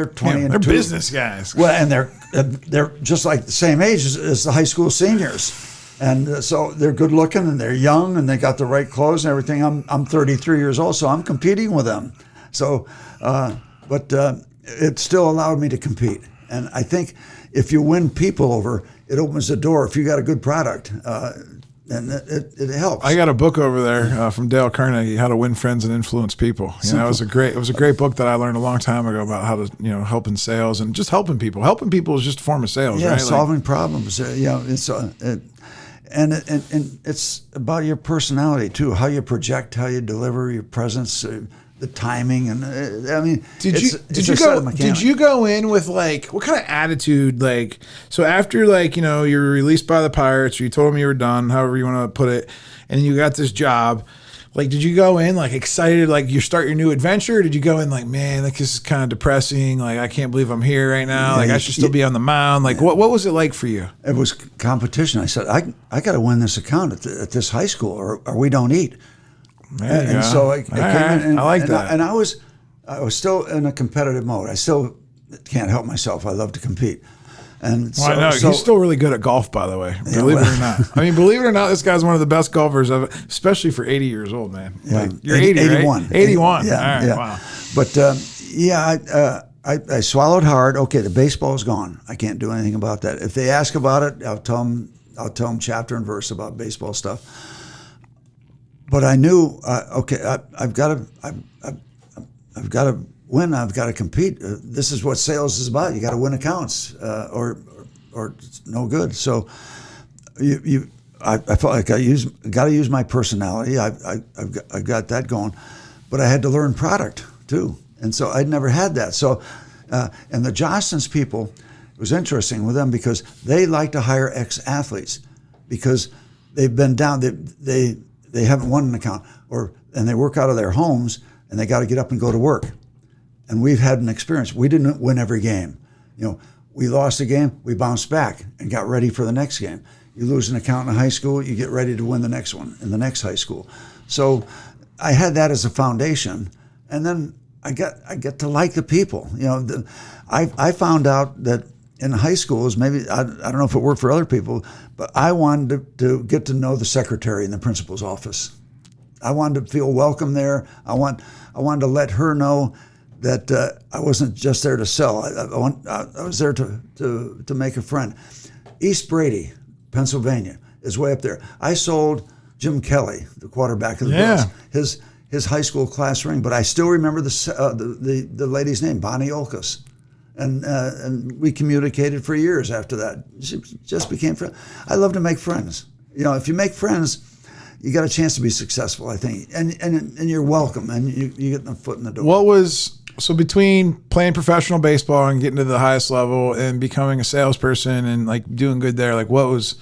20 and they're 2. business guys. Well, and they're just like the same age as the high school seniors. And so they're good looking and they're young and they got the right clothes and everything. I'm 33 years old, so I'm competing with them. So, but it still allowed me to compete. And I think if you win people over, it opens the door. If you got a good product, and it helps. I got a book over there from Dale Carnegie, How to Win Friends and Influence People. It was a great book that I learned a long time ago about how to help in sales and just helping people. Helping people is just a form of sales, right? Solving problems. It's and it's about your personality too, how you project, how you deliver, your presence. The timing and did you go in with like what kind of attitude, like, so after like you were released by the Pirates or you told them you were done, however you want to put it, and you got this job, like did you go in like excited like you start your new adventure, or did you go in like, man, like this is kind of depressing, like I can't believe I'm here right now, like I should still be on the mound, like what was it like for you? It was competition. I said I got to win this account at this high school or we don't eat. And so I came in, I like that. And I was still in a competitive mode. I still can't help myself. I love to compete. And I know he's still really good at golf, by the way. Believe it or not. Believe it or not, this guy's one of the best golfers, especially for 80 years old, man. Yeah, like, you're 81. Right? 81. Yeah, all right, yeah. Wow. But I swallowed hard. Okay, the baseball's gone. I can't do anything about that. If they ask about it, I'll tell them chapter and verse about baseball stuff. But I knew, I've got to win. I've got to compete. This is what sales is about. You got to win accounts, or it's no good. So, I felt like got to use my personality. I got that going, but I had to learn product too, and so I'd never had that. So, and the Jostens people, it was interesting with them because they like to hire ex-athletes because they've been down. They haven't won an account, and they work out of their homes, and they got to get up and go to work. And we've had an experience. We didn't win every game. We lost a game, we bounced back and got ready for the next game. You lose an account in high school, you get ready to win the next one in the next high school. So I had that as a foundation, and then I get to like the people. I found out that in high schools, maybe I don't know if it worked for other people, but I wanted to get to know the secretary in the principal's office. I wanted to feel welcome there. I wanted to let her know that I wasn't just there to sell. I was there to make a friend. East Brady, Pennsylvania, is way up there. I sold Jim Kelly, the quarterback of the Bills, his high school class ring, but I still remember the lady's name, Bonnie Olkus. And we communicated for years after that. She just became friends. I love to make friends. If you make friends, you got a chance to be successful, I think. And you're welcome, and you get the foot in the door. So between playing professional baseball and getting to the highest level and becoming a salesperson and like doing good there, like what was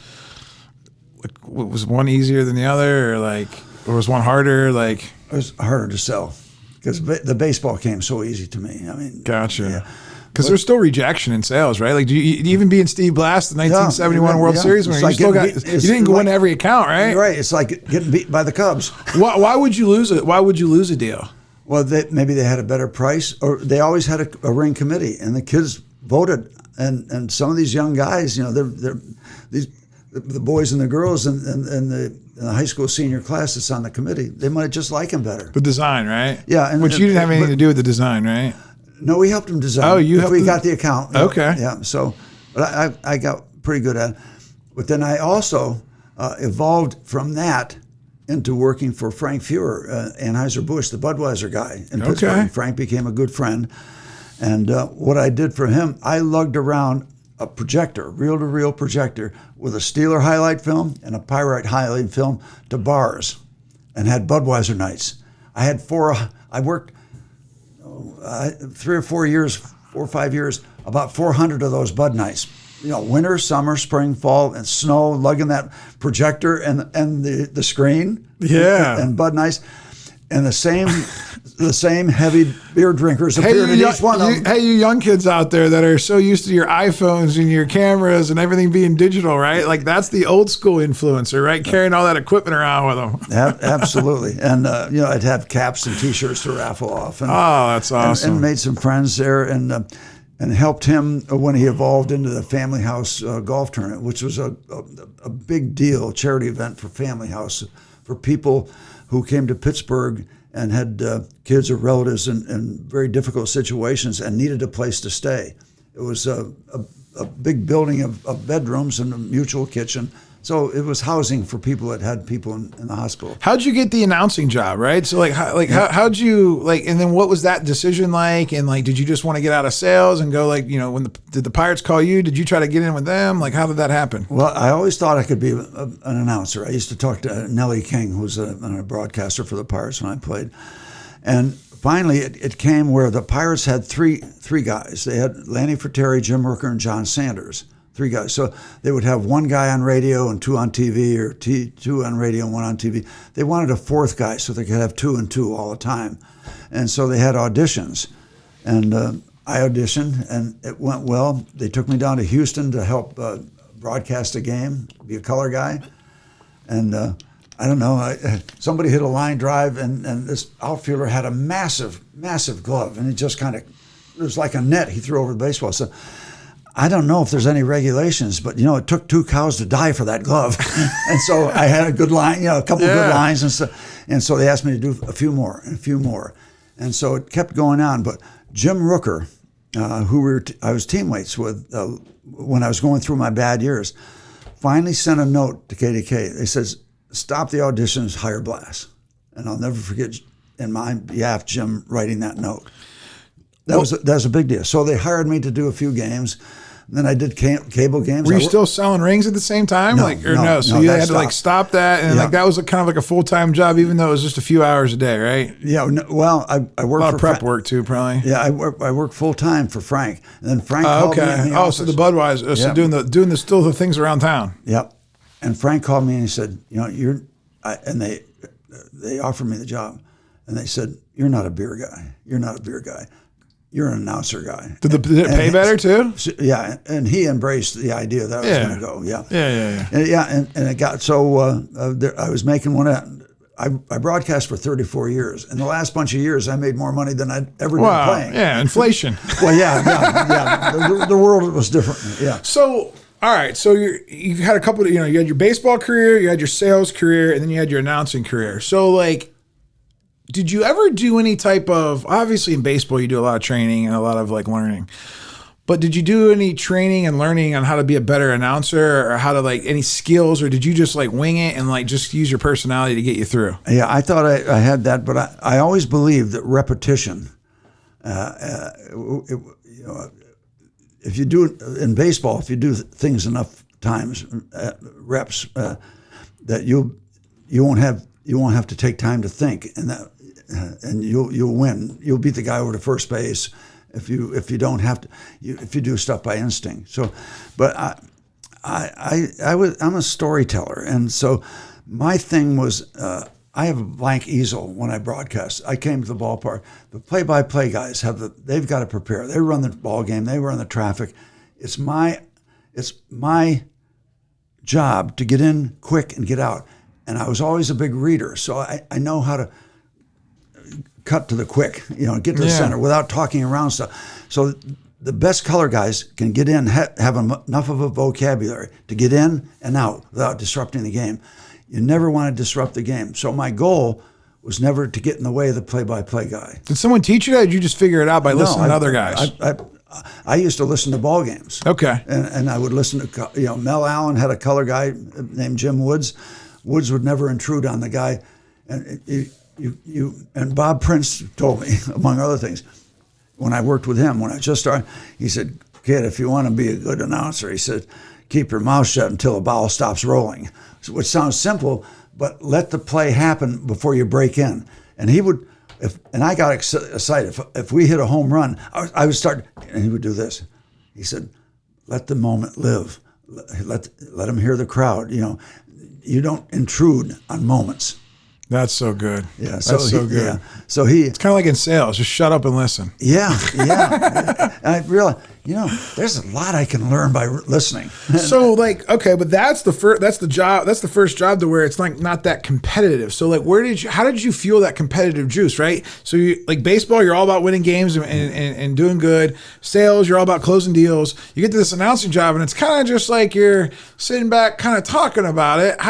one easier than the other, or was one harder? Like it was harder to sell because the baseball came so easy to me. Gotcha. Yeah. Because there's still rejection in sales, right? Like, do you even being Steve Blass, the 1971 World Series, when you didn't win every account, right? Right. It's like getting beat by the Cubs. Why would you lose it? Why would you lose a deal? Well, maybe they had a better price, or they always had a ring committee, and the kids voted. And some of these young guys, the boys and the girls and the high school senior class that's on the committee, they might just like him better. The design, right? Yeah. Which you didn't have anything to do with the design, right? No, we helped him design. Oh, you helped. We got the account. Okay. Yeah. So, but I got pretty good at it. But then I also evolved from that into working for Frank Fuhrer, Anheuser-Busch, the Budweiser guy in Pittsburgh. Frank became a good friend. And what I did for him, I lugged around a projector, reel-to-reel projector, with a Steeler highlight film and a Pyrite highlight film to bars, and had Budweiser nights. I worked 3 or 4 years 4 or 5 years, about 400 of those Bud nights. Winter, summer, spring, fall, and snow, lugging that projector and the screen. Yeah. And Bud nights. And the same heavy beer drinkers appeared in each one of them. Hey, you young kids out there that are so used to your iPhones and your cameras and everything being digital, right? Like that's the old school influencer, right? Carrying all that equipment around with them. Absolutely. And, I'd have caps and T-shirts to raffle off. And, that's awesome. And made some friends there and helped him when he evolved into the Family House golf tournament, which was a big deal, charity event for Family House, for people who came to Pittsburgh and had kids or relatives in very difficult situations and needed a place to stay. It was a big building of bedrooms and a mutual kitchen. So it was housing for people that had people in the hospital. How'd you get the announcing job, right? So how'd you and then what was that decision like? And did you just want to get out of sales and go did the Pirates call you? Did you try to get in with them? How did that happen? Well, I always thought I could be an announcer. I used to talk to Nellie King, who was a broadcaster for the Pirates when I played. And finally it came where the Pirates had three guys. They had Lanny Fratteri, Jim Rooker, and John Sanders. 3 guys. So they would have 1 guy on radio and 2 on TV, or 2 on radio and 1 on TV. They wanted a 4th guy so they could have 2 and 2 all the time. And so they had auditions. And I auditioned, and it went well. They took me down to Houston to help broadcast a game, be a color guy. And I don't know, somebody hit a line drive, and this outfielder had a massive, massive glove. And it just it was like a net he threw over the baseball. So I don't know if there's any regulations, but it took 2 cows to die for that glove, and so I had a good line, a couple of good lines, and so they asked me to do a few more, and so it kept going on. But Jim Rooker, who I was teammates with when I was going through my bad years, finally sent a note to KDK. They says, "Stop the auditions, hire Blass," and I'll never forget in my behalf Jim writing that note. That was a big deal. So they hired me to do a few games. Then I did cable games. Were you still selling rings at the same time? No. So you had to stop that, and that was kind of like a full-time job, even though it was just a few hours a day, right? Yeah. Well, I worked a lot of prep work too, probably. Yeah, I worked full-time for Frank, and then Frank called me in the office. So the Budweiser, so doing the things around town. Yep. And Frank called me and he said, and they offered me the job, and they said, "You're not a beer guy. You're not a beer guy. You're an announcer guy." Did it pay better too? Yeah, and he embraced the idea that I was going to go. Yeah. And it got so I was making I broadcast for 34 years. In the last bunch of years, I made more money than I'd ever been playing. Yeah, inflation. Well, yeah. The world was different. Yeah. So, all right. So you had a couple. You had your baseball career, you had your sales career, and then you had your announcing career. So did you ever do any type of, obviously in baseball, you do a lot of training and a lot of learning, but did you do any training and learning on how to be a better announcer or how to any skills, or did you just wing it and just use your personality to get you through? Yeah, I thought I had that, but I always believed that repetition, if you do it in baseball, if you do things enough times, reps, that you won't have to take time to think, and you'll win. You'll beat the guy over to first base if you don't have to. If you do stuff by instinct. So, but I'm a storyteller, and so my thing was I have a blank easel when I broadcast. I came to the ballpark. The play-by-play guys they've got to prepare. They run the ball game. They run the traffic. It's my job to get in quick and get out. And I was always a big reader, so I know how to cut to the quick, get to the center without talking around stuff. So the best color guys can get in, have enough of a vocabulary to get in and out without disrupting the game. You never want to disrupt the game. So my goal was never to get in the way of the play-by-play guy. Did someone teach you that, or did you just figure it out by listening to other guys? I used to listen to ball games. Okay. And I would listen to, Mel Allen had a color guy named Jim Woods. Woods would never intrude on the guy, and Bob Prince told me, among other things, when I worked with him, when I just started, he said, "Kid, if you want to be a good announcer," he said, "keep your mouth shut until the ball stops rolling," which sounds simple, but let the play happen before you break in. And he would, and I got excited. If we hit a home run, I would start, and he would do this. He said, "Let the moment live. Let them hear the crowd. You don't intrude on moments." That's so good. Yeah, that's so good. Yeah. So it's kind of like in sales. Just shut up and listen. Yeah. And I realized, there's a lot I can learn by listening. So okay, but that's the first. That's the job. That's the first job to where it's not that competitive. So how did you fuel that competitive juice? Right. So you baseball, you're all about winning games and doing good. Sales, you're all about closing deals. You get to this announcing job, and it's kind of just like you're sitting back, kind of talking about it.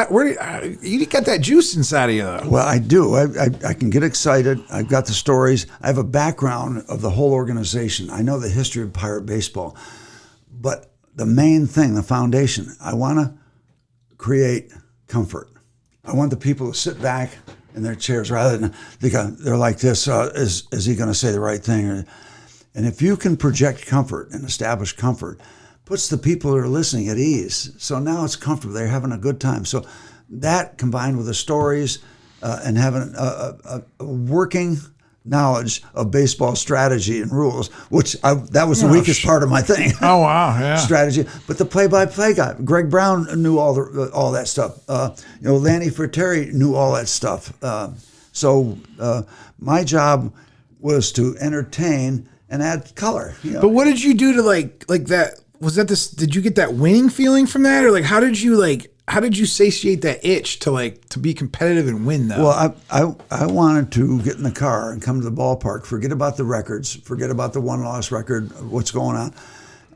You got that juice inside of you, though? Well, I do. I can get excited. I've got the stories. I have a background of the whole organization. I know the history of Pirate baseball. But the main thing, the foundation, I want to create comfort. I want the people to sit back in their chairs rather than they're like this, is he going to say the right thing? And if you can project comfort and establish comfort, puts the people that are listening at ease. So now it's comfortable. They're having a good time. So that combined with the stories and having a working knowledge of baseball strategy and rules, which that was the weakest part of my thing. Oh wow, yeah. Strategy, but the play-by-play guy, Greg Brown, knew all that stuff. Lanny Fratteri knew all that stuff. So my job was to entertain and add color. But what did you do to like that? Was that this? Did you get that winning feeling from that, or how did you satiate that itch to be competitive and win, though? Well, I wanted to get in the car and come to the ballpark, forget about the records, forget about the one-loss record, what's going on.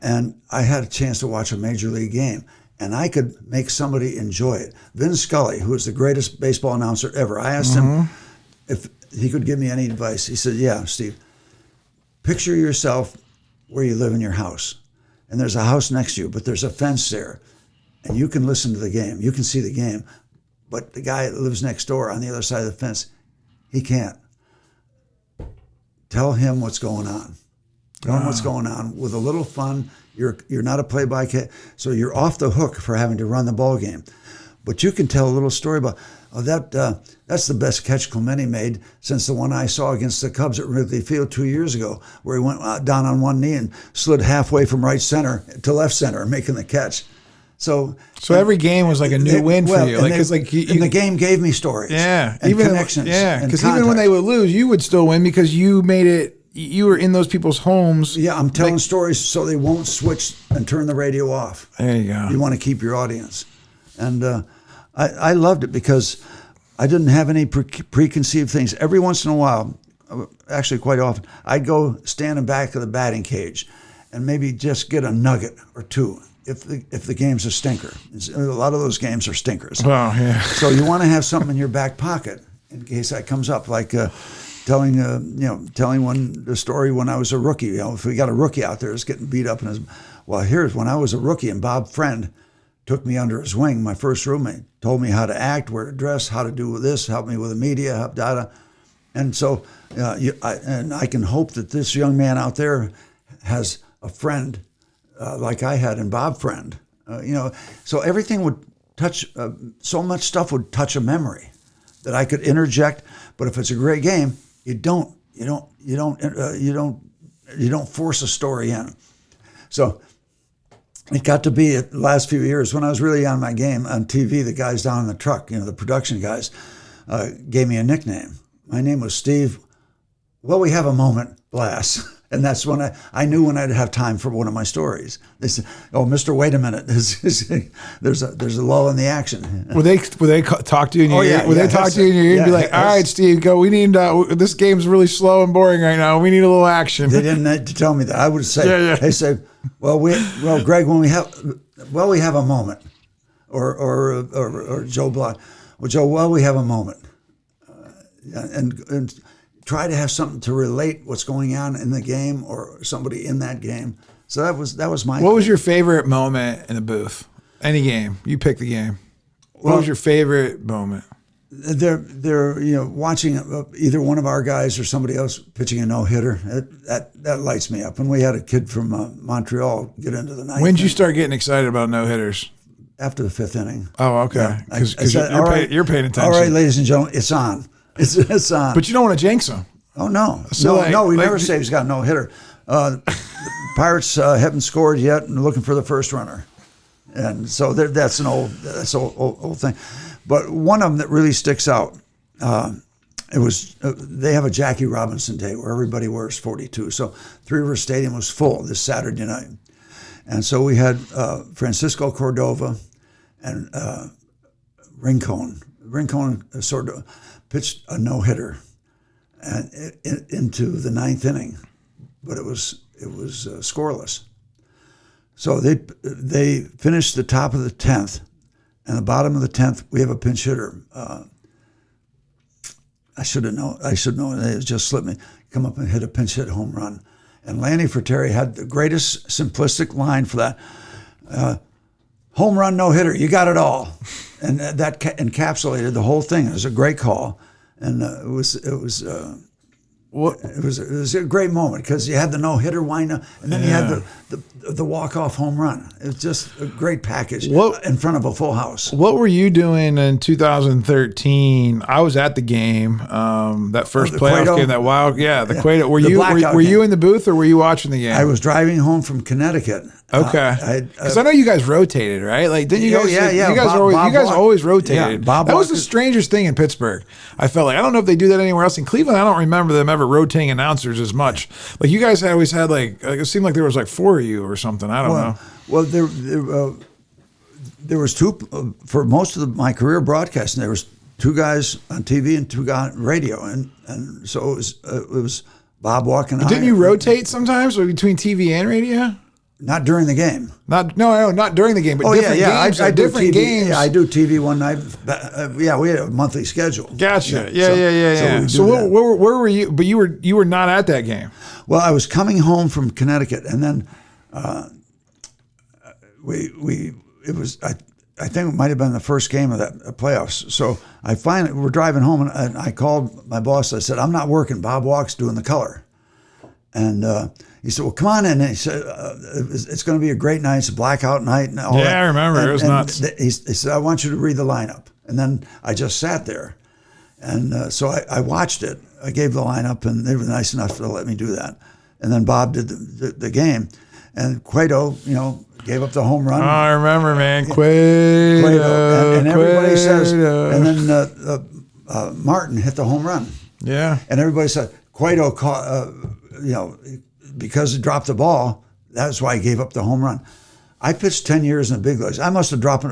And I had a chance to watch a major league game, and I could make somebody enjoy it. Vin Scully, who was the greatest baseball announcer ever, I asked him if he could give me any advice. He said, "Yeah, Steve, picture yourself where you live in your house. And there's a house next to you, but there's a fence there. And you can listen to the game. You can see the game. But the guy that lives next door on the other side of the fence, he can't. Tell him what's going on. Tell him what's going on with a little fun. You're not a play-by-play, so you're off the hook for having to run the ball game. But you can tell a little story about, that's the best catch Clemente made since the one I saw against the Cubs at Wrigley Field 2 years ago, where he went down on one knee and slid halfway from right center to left center, making the catch." So every game was like a new win for you. And the game gave me stories. Yeah. And connections. Yeah. Because even when they would lose, you would still win because you made it, you were in those people's homes. Yeah, I'm telling stories so they won't switch and turn the radio off. There you go. You want to keep your audience. And I loved it because I didn't have any preconceived things. Every once in a while, actually quite often, I'd go stand in back of the batting cage and maybe just get a nugget or two. If the game's a stinker. A lot of those games are stinkers. Oh, yeah. So you want to have something in your back pocket in case that comes up, like telling the story when I was a rookie. If we got a rookie out there that's getting beat up, here's when I was a rookie and Bob Friend took me under his wing, my first roommate, told me how to act, where to dress, how to do this, helped me with the media, and so I can hope that this young man out there has a friend like I had in Bob Friend, so everything would touch. So much stuff would touch a memory that I could interject. But if it's a great game, you don't force a story in. So it got to be the last few years when I was really on my game on TV. The guys down in the truck, the production guys, gave me a nickname. My name was Steve. Well, we have a moment, Blass. And that's when I knew when I'd have time for one of my stories. They said, "Oh, Mister, wait a minute. There's a lull in the action." Would they talk to you in your ear? Would they talk to you in your ear and be like, "All right, Steve, go. We need this game's really slow and boring right now. We need a little action." They didn't need to tell me that. I would say, They say, "Well, Greg, we have a moment," or Joe Block, "Well, Joe, we have a moment," and try to have something to relate what's going on in the game or somebody in that game. So that was my. What was your favorite moment in the booth? Any game, you pick the game. What was your favorite moment? They're watching either one of our guys or somebody else pitching a no-hitter. That lights me up. And we had a kid from Montreal get into the ninth. When did you start getting excited about no-hitters? After the fifth inning. Oh, okay. Because you're paying attention. All right, ladies and gentlemen, it's on. It's on. But you don't want to jinx them. Oh no, So, no, like- no. We like- never say he's got a no-hitter. Pirates haven't scored yet and looking for the first runner, and so that's an old thing. But one of them that really sticks out. It was they have a Jackie Robinson Day where everybody wears 42. So Three River Stadium was full this Saturday night, and so we had Francisco Cordova and Rincon. Rincon sort of pitched a no-hitter and into the ninth inning, but it was scoreless. So they finished the top of the 10th, and the bottom of the 10th we have a pinch hitter. I should have known. It just slipped me. Come up and hit a pinch hit home run, and Lanny Fratteri had the greatest simplistic line for that. Home run, no hitter. You got it all, and that encapsulated the whole thing. It was a great call, and it was a great moment because you had the no hitter wind up, and then you had the walk off home run. It was just a great package in front of a full house. What were you doing in 2013? I was at the game, that first playoff Cueto? game, that wild, the Cueto. Were The you blackout were you game. in the booth or were you watching the game? I was driving home from Connecticut. Okay, because I know you guys rotated, right? Like, didn't you Oh, guys? yeah, yeah. You guys Bob Walker- always rotated. Yeah, Bob that was the Walker- strangest thing in Pittsburgh. I felt like I don't know if they do that anywhere else in Cleveland. I don't remember them ever rotating announcers as much. Like you guys always had like it seemed like there was like 4 of you or something. I don't know. Well, there was two for most of my career broadcasting. There was 2 guys on TV and 2 guys on radio, and so it was Bob Walker and I. Didn't you rotate sometimes or between TV and radio? Not during the game. Not during the game, but Oh different games. I do different TV, games. Yeah, I do TV one night. We had a monthly schedule. Gotcha. So Yeah. we So do that. where were you? But you were not at that game. Well, I was coming home from Connecticut, and then it was I think it might have been the first game of that playoffs. So we're driving home, and I called my boss. I said, I'm not working. Bob Walk's doing the color, and he said, well, come on in. And he said, it's going to be a great night. It's a blackout night, and all that. Yeah, I remember. It was nuts. He said, I want you to read the lineup, and then I just sat there, and so I watched it. I gave the lineup, and they were nice enough to let me do that. And then Bob did the game, and Cueto, gave up the home run. Oh, I remember, man. Cueto. And everybody says, and then Martin hit the home run. Yeah. And everybody said, Cueto caught, because he dropped the ball, that's why he gave up the home run. I pitched 10 years in the big leagues. I must have dropped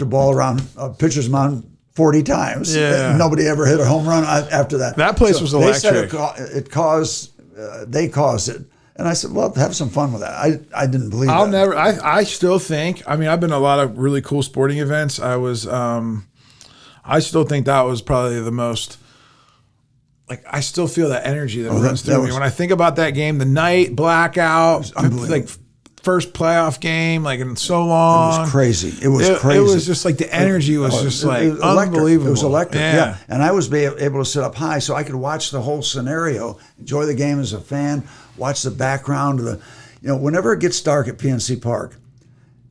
a ball around pitcher's mound 40 times. Yeah. Nobody ever hit a home run after that. That place was electric. They said they caused it. And I said, well, have some fun with that. I didn't believe that. I still think, I've been to a lot of really cool sporting events. I still think that was probably the most, like, I still feel that energy that runs through me. When I think about that game, the night, blackout, like first playoff game, like in so long. It was crazy. It was crazy. It was just like the energy was just like unbelievable. It was electric. Yeah. And I was able to sit up high so I could watch the whole scenario, enjoy the game as a fan, watch the background of whenever it gets dark at PNC Park,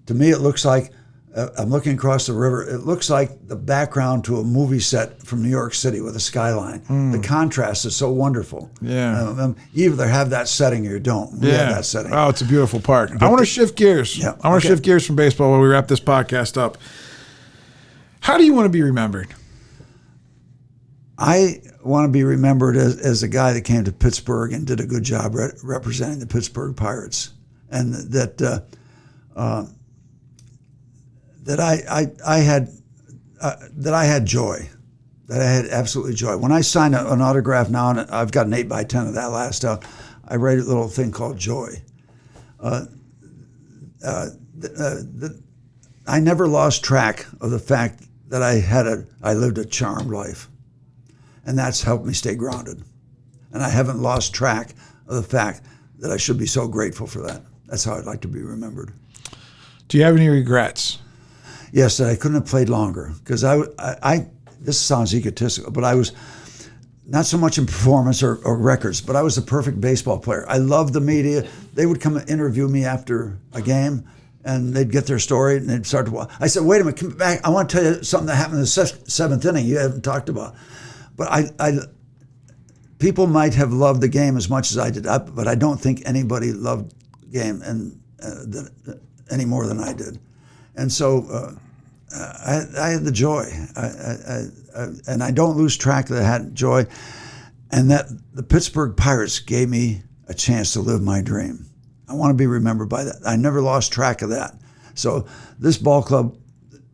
to me it looks like I'm looking across the river. It looks like the background to a movie set from New York City with a skyline. The contrast is so wonderful. Yeah. You either have that setting or you don't. We have that setting. Oh, it's a beautiful park. I want to shift gears. Yeah, I want to shift gears from baseball while we wrap this podcast up. How do you want to be remembered? I want to be remembered as a guy that came to Pittsburgh and did a good job representing the Pittsburgh Pirates, and that I had joy, that I had absolutely joy. When I sign an autograph now, and I've got an 8x10 of that last out, I write a little thing called joy. I never lost track of the fact that I lived a charmed life. And that's helped me stay grounded. And I haven't lost track of the fact that I should be so grateful for that. That's how I'd like to be remembered. Do you have any regrets? Yes, that I couldn't have played longer. Because this sounds egotistical, but I was not so much in performance or records, but I was the perfect baseball player. I loved the media. They would come and interview me after a game, and they'd get their story, and they'd start to watch. I said, wait a minute, come back. I want to tell you something that happened in the 7th inning you haven't talked about. But people might have loved the game as much as I did, but I don't think anybody loved the game any more than I did. And so I had the joy, and I don't lose track of that joy. And that the Pittsburgh Pirates gave me a chance to live my dream. I want to be remembered by that. I never lost track of that. So this ball club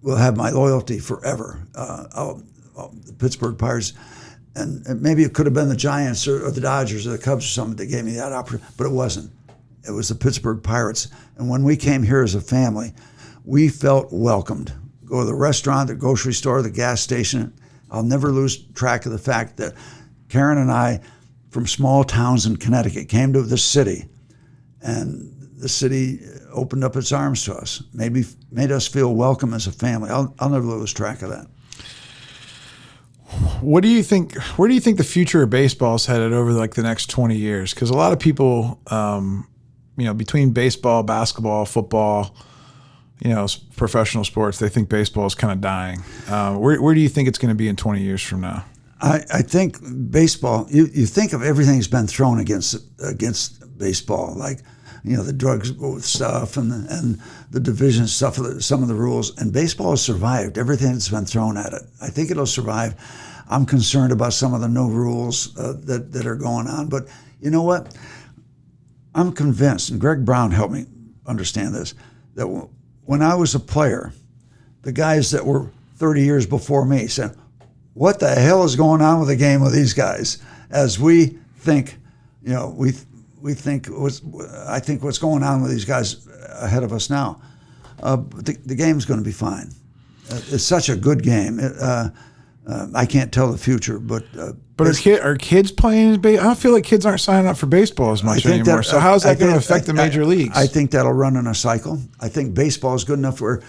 will have my loyalty forever. The Pittsburgh Pirates, and maybe it could have been the Giants or the Dodgers or the Cubs or something that gave me that opportunity, but it wasn't. It was the Pittsburgh Pirates. And when we came here as a family, we felt welcomed. Go to the restaurant, the grocery store, the gas station. I'll never lose track of the fact that Karen and I, from small towns in Connecticut, came to the city, and the city opened up its arms to us, made us feel welcome as a family. I'll never lose track of that. What do you think? Where do you think the future of baseball is headed over like the next 20 years? Because a lot of people, between baseball, basketball, football, professional sports, they think baseball is kind of dying. Where do you think it's going to be in 20 years from now? I think baseball, you think of everything that's been thrown against baseball, like, the drugs stuff and the division stuff, some of the rules. And baseball has survived everything that's been thrown at it. I think it'll survive. I'm concerned about some of the no rules that are going on. But you know what? I'm convinced, and Greg Brown helped me understand this, that when I was a player, the guys that were 30 years before me said, what the hell is going on with the game with these guys? As we think, I think what's going on with these guys ahead of us now. The game's going to be fine. It's such a good game. I can't tell the future, but are kids playing? I don't feel like kids aren't signing up for baseball as much anymore. So how's that going to affect the major leagues? I think that'll run in a cycle. I think baseball is good enough where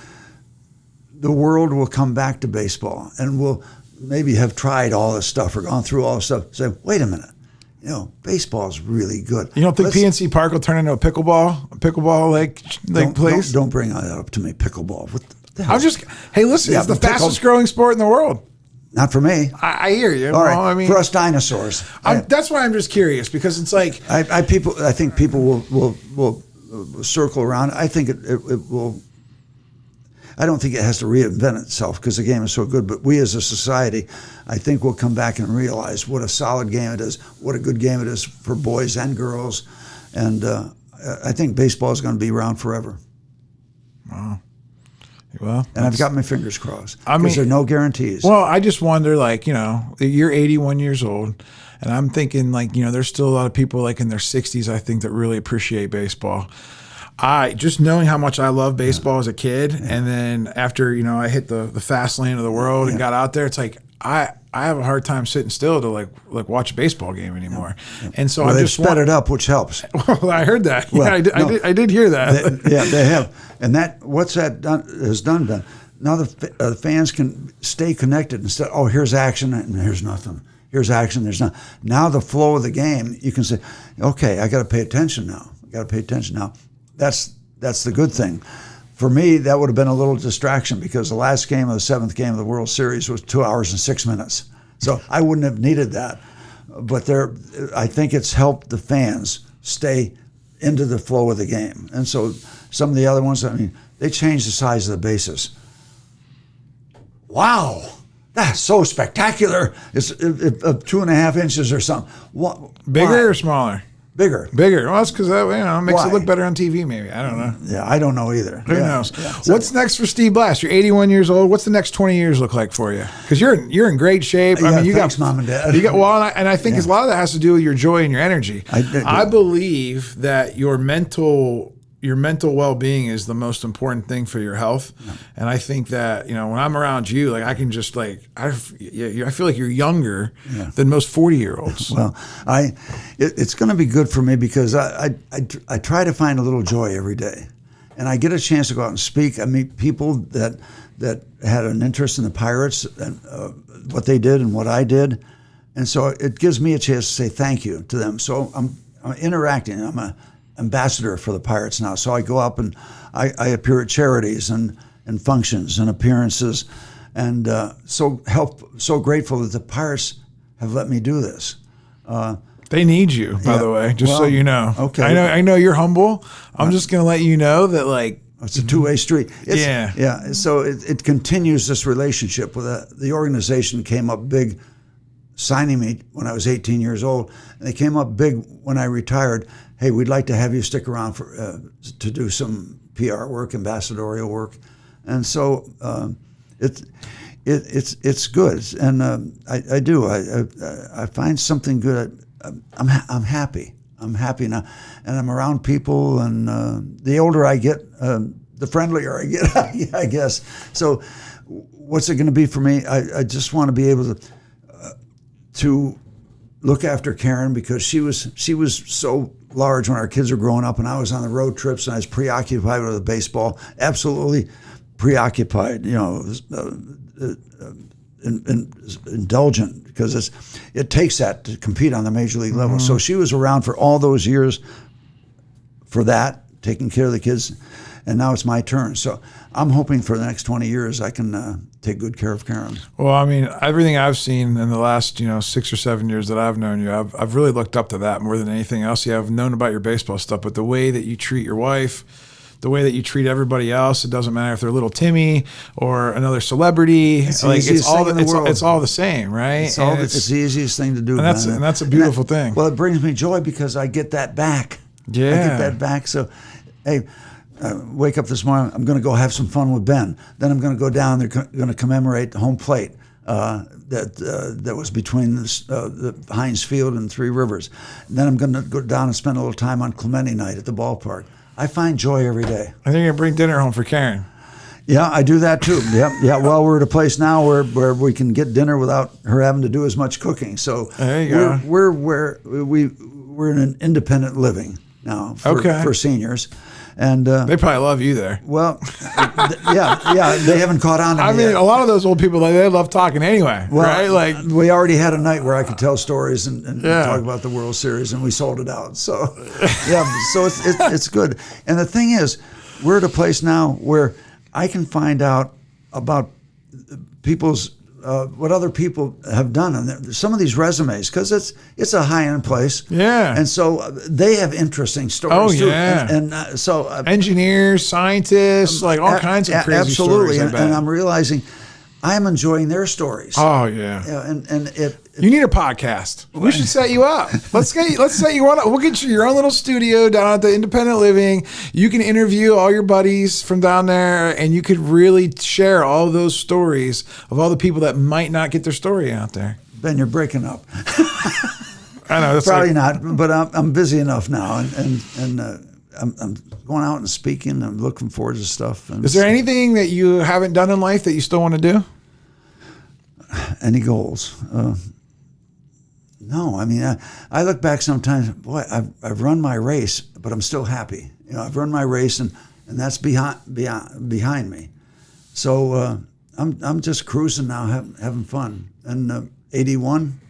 the world will come back to baseball, and we'll maybe have tried all this stuff or gone through all this stuff. Say, wait a minute. Baseball is really good. You don't think PNC Park will turn into a pickleball place? Don't bring that up to me, pickleball. What the hell? Hey, listen, it's the fastest growing sport in the world. Not for me. I hear you. All right, for us dinosaurs. That's why I'm just curious, because it's like I think people will circle around. I think it will. I don't think it has to reinvent itself because the game is so good, but we as a society, I think we'll come back and realize what a solid game it is, what a good game it is for boys and girls, and I think baseball is going to be around forever. Wow. Well, and I've got my fingers crossed because there are no guarantees. Well, I just wonder, you're 81 years old, and I'm thinking, there's still a lot of people in their 60s, I think, that really appreciate baseball. Just knowing how much I love baseball as a kid, and then after I hit the fast lane of the world and got out there, it's like I have a hard time sitting still to watch a baseball game anymore. And so they've sped it up, which helps. Well, I heard that. Well, I did hear that. They have, and what's that has done. Now the fans can stay connected instead. Oh, here's action and here's nothing. Here's action. There's not. Now the flow of the game, you can say, okay, I got to pay attention now. That's the good thing. For me, that would have been a little distraction because the last game of the seventh game of the World Series was 2 hours and 6 minutes. So I wouldn't have needed that. But I think it's helped the fans stay into the flow of the game. And so some of the other ones, they changed the size of the bases. Wow, that's so spectacular. It's 2.5 inches or something. Bigger or smaller? Bigger. Well, that's because it makes it look better on TV, maybe. I don't know. Yeah, I don't know either. Who knows? Yeah. What's next for Steve Blass? You're 81 years old. What's the next 20 years look like for you? Because you're in great shape. Thanks, Mom and Dad. I think a lot of that has to do with your joy and your energy. I believe that your mental well-being is the most important thing for your health. Yeah. And I think that, when I'm around you, I can just I feel like you're younger than most 40-year-olds. Well, it's going to be good for me because I try to find a little joy every day. And I get a chance to go out and speak. I meet people that had an interest in the Pirates and what they did and what I did. And so it gives me a chance to say thank you to them. So I'm interacting. I'm an ambassador for the Pirates now. So I go up and I appear at charities and functions and appearances, and so grateful that the Pirates have let me do this. They need you, by the way, just so you know. Okay. I know you're humble. I'm just going to let you know that, like, it's a two-way street. Yeah. So it continues this relationship with the organization came up big, signing me when I was 18 years old, and they came up big when I retired. Hey, we'd like to have you stick around to do some PR work, ambassadorial work, and so it's good, and I do. I find something good. I'm happy. I'm happy now, and I'm around people. And the older I get, the friendlier I get, I guess. So, what's it going to be for me? I just want to be able to look after Karen, because she was so large when our kids were growing up, and I was on the road trips, and I was preoccupied with the baseball. Absolutely preoccupied. Indulgent, because it takes that to compete on the major league level. So she was around for all those years for that, taking care of the kids, and now it's my turn. So I'm hoping for the next 20 years I can take good care of Karen. Well, I mean, everything I've seen in the last 6 or 7 years that I've known you, I've really looked up to that more than anything else. Yeah, I've known about your baseball stuff, but the way that you treat your wife, the way that you treat everybody else, it doesn't matter if they're little Timmy or another celebrity. It's all the same, right? It's the easiest thing to do. And that's a beautiful thing. Well, it brings me joy because I get that back. Yeah. I get that back. So, hey, wake up this morning, I'm going to go have some fun with Ben. Then I'm going to go down, they're going to commemorate the home plate that was between the Heinz Field and Three Rivers. And then I'm going to go down and spend a little time on Clemente night at the ballpark. I find joy every day. I think you're going to bring dinner home for Karen. Yeah, I do that too. Yeah. Well, we're at a place now where we can get dinner without her having to do as much cooking. So there you go. We're in an independent living now for seniors. And they probably love you there. Well, yeah, they haven't caught on to me yet. yet. A lot of those old people, they love talking anyway, right? Like, we already had a night where I could tell stories and talk about the World Series, and we sold it out. So, so it's good. And the thing is, we're at a place now where I can find out about people's what other people have done on some of these resumes, because it's a high-end place. Yeah. And so they have interesting stories too. And so engineers, scientists, like all kinds of crazy absolutely. stories. And I'm realizing I'm enjoying their stories. Oh yeah. You need a podcast. We should set you up. Let's set you on. We'll get you your own little studio down at the Independent Living. You can interview all your buddies from down there, and you could really share all those stories of all the people that might not get their story out there. Ben, you're breaking up. I know. That's probably not, but I'm busy enough now, and I'm going out and speaking. I'm looking forward to stuff. Is there anything that you haven't done in life that you still want to do? Any goals? No. I mean, I look back sometimes. Boy, I've run my race, but I'm still happy. I've run my race, and that's behind me. So I'm just cruising now, having fun. And 81.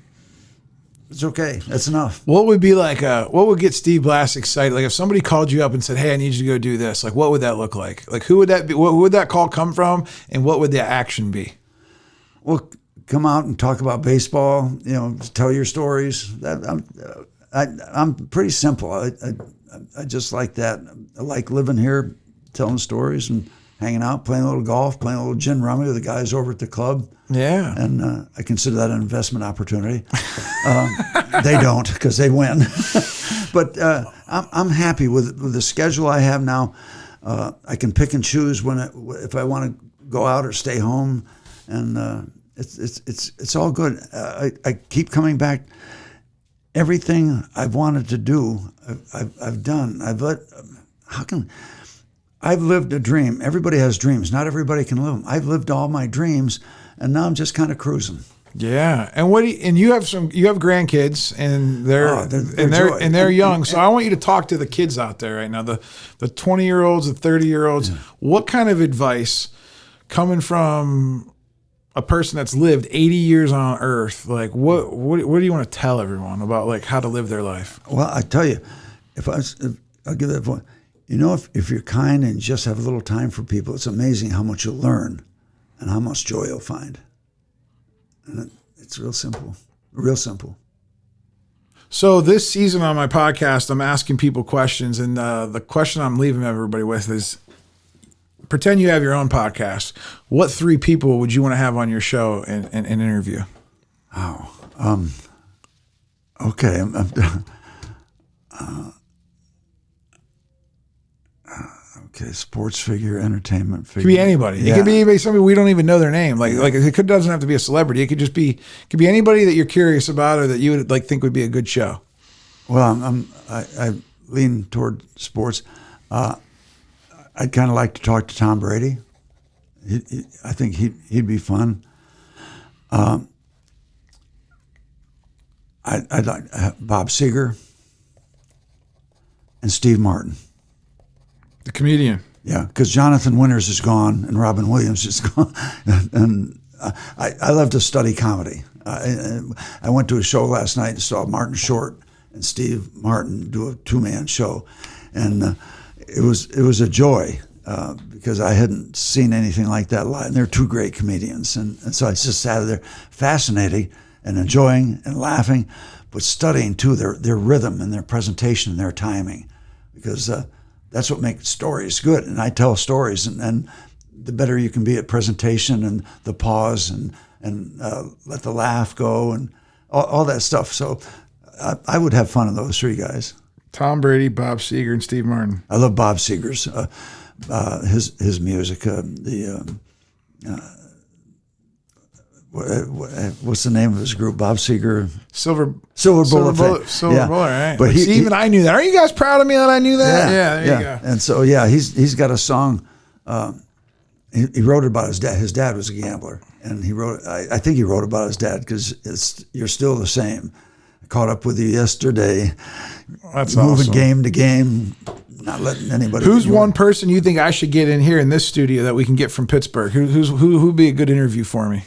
It's okay. That's enough. What would be like? What would get Steve Blass excited? Like if somebody called you up and said, "Hey, I need you to go do this." Like, what would that look like? Like, who would that be? Who would that call come from? And what would the action be? Well, come out and talk about baseball. Tell your stories. I'm pretty simple. I just like that. I like living here, telling stories and hanging out, playing a little golf, playing a little gin rummy with the guys over at the club. Yeah. And I consider that an investment opportunity. They don't, because they win. But I'm happy with the schedule I have now. I can pick and choose if I want to go out or stay home, and it's all good. I keep coming back. Everything I've wanted to do, I've done. I've lived a dream. Everybody has dreams. Not everybody can live them. I've lived all my dreams, and now I'm just kind of cruising. Yeah, and you have grandkids, and they're young. So I want you to talk to the kids out there right now, the 20-year-olds, the 30-year-olds. Yeah. What kind of advice coming from a person that's lived 80 years on Earth? Like, what do you want to tell everyone about like how to live their life? Well, I tell you, I'll give that point. If you're kind and just have a little time for people, it's amazing how much you'll learn and how much joy you'll find. And it's real simple, real simple. So this season on my podcast, I'm asking people questions, and the question I'm leaving everybody with is, pretend you have your own podcast. What 3 people would you want to have on your show and interview? Oh, okay. Okay, sports figure, entertainment figure. It could be anybody. Yeah. It could be anybody, somebody we don't even know their name. Like it doesn't have to be a celebrity. It could just be anybody that you're curious about or that you would think would be a good show. Well, I lean toward sports. I'd kind of like to talk to Tom Brady. I think he'd be fun. I'd like Bob Seger and Steve Martin. The comedian. Yeah, because Jonathan Winters is gone and Robin Williams is gone, and I love to study comedy. I went to a show last night and saw Martin Short and Steve Martin do a 2-man show, and it was a joy because I hadn't seen anything like that live. And they're 2 great comedians, and so I just sat there fascinating and enjoying and laughing, but studying too their rhythm and their presentation and their timing, because that's what makes stories good. And I tell stories, and the better you can be at presentation and the pause and let the laugh go and all that stuff. So I would have fun with those 3 guys. Tom Brady, Bob Seger, and Steve Martin. I love Bob Seger's his music. What's the name of his group? Bob Seger. Silver Bullet. Silver Bullet, right? But even I knew that. Aren't you guys proud of me that I knew that? Yeah, there you go. And so he's got a song. He wrote about his dad. His dad was a gambler, and he wrote. I think he wrote about his dad because you're still the same. I caught up with you yesterday. That's moving awesome. game to game, not letting anybody. Who's one person you think I should get in here in this studio that we can get from Pittsburgh? Who'd be a good interview for me?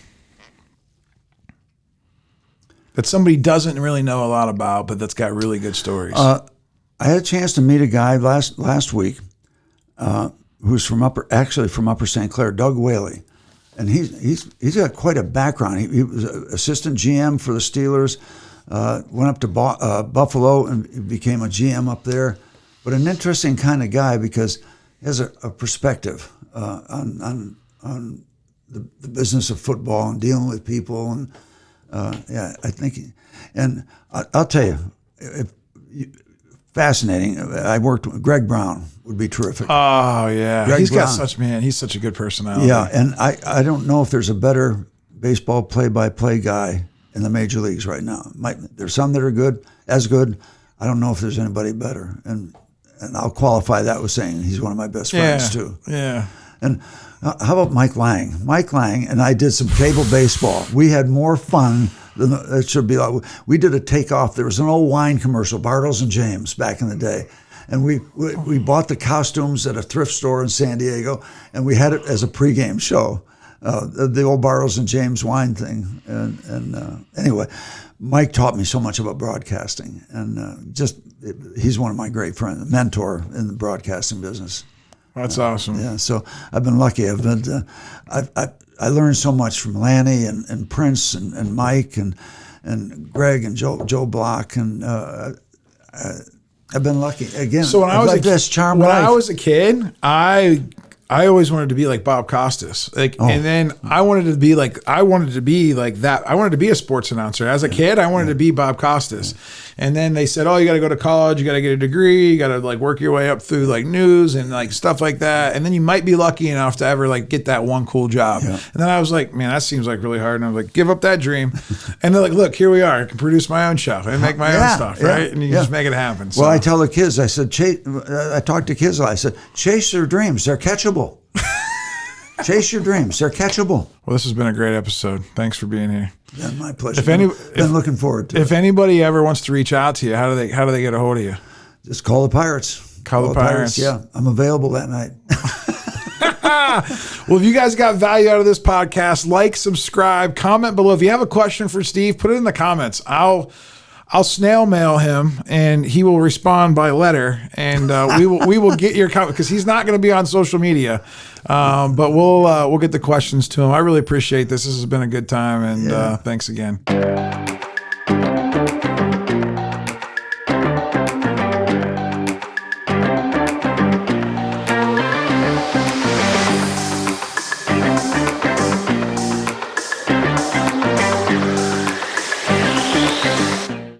That somebody doesn't really know a lot about, but that's got really good stories. I had a chance to meet a guy last week who's from Upper St. Clair, Doug Whaley, and he's got quite a background. He was assistant GM for the Steelers, went up to Buffalo and became a GM up there. But an interesting kind of guy because he has a perspective on the business of football and dealing with people and. I think, and I'll tell you, fascinating. I worked with Greg Brown would be terrific. Oh yeah, Greg he's Brown. he's such a good personality. Yeah, and I don't know if there's a better baseball play-by-play guy in the major leagues right now. There's some that are as good. I don't know if there's anybody better, and I'll qualify that with saying he's one of my best friends too. Yeah. And how about Mike Lang? Mike Lang and I did some table baseball. We had more fun than it should be. Like we did a takeoff. There was an old wine commercial, Bartles and James, back in the day, and we bought the costumes at a thrift store in San Diego, and we had it as a pregame show, the old Bartles and James wine thing. And anyway, Mike taught me so much about broadcasting, and he's one of my great friends, mentor in the broadcasting business. That's awesome. Yeah, so I've been lucky. I learned so much from Lanny and Prince and Mike and Greg and Joe Block, and I've been lucky again. So when I was a kid, I always wanted to be like Bob Costas, and then I wanted to be like that. I wanted to be a sports announcer. As a kid, I wanted to be Bob Costas, and then they said, "Oh, you got to go to college, you got to get a degree, you got to like work your way up through like news and like stuff like that, and then you might be lucky enough to ever like get that one cool job." Yeah. And then I was like, "Man, that seems like really hard," and I was like, "Give up that dream." And they're like, "Look, here we are. I can produce my own show and make my own stuff, right?" And you just make it happen. So. Well, I tell the kids, I said, I talked to kids. I said, chase their dreams. They're catchable. Chase your dreams. They're catchable. Well, this has been a great episode. Thanks for being here. Yeah, my pleasure. Been looking forward to it. If anybody ever wants to reach out to you, how do they get a hold of you? Just call the Pirates. Call the Pirates. Yeah, I'm available that night. Well, if you guys got value out of this podcast, like, subscribe, comment below. If you have a question for Steve, put it in the comments. I'll snail mail him, and he will respond by letter, and we will get your comment because he's not going to be on social media, but we'll get the questions to him. I really appreciate this. This has been a good time, and thanks again.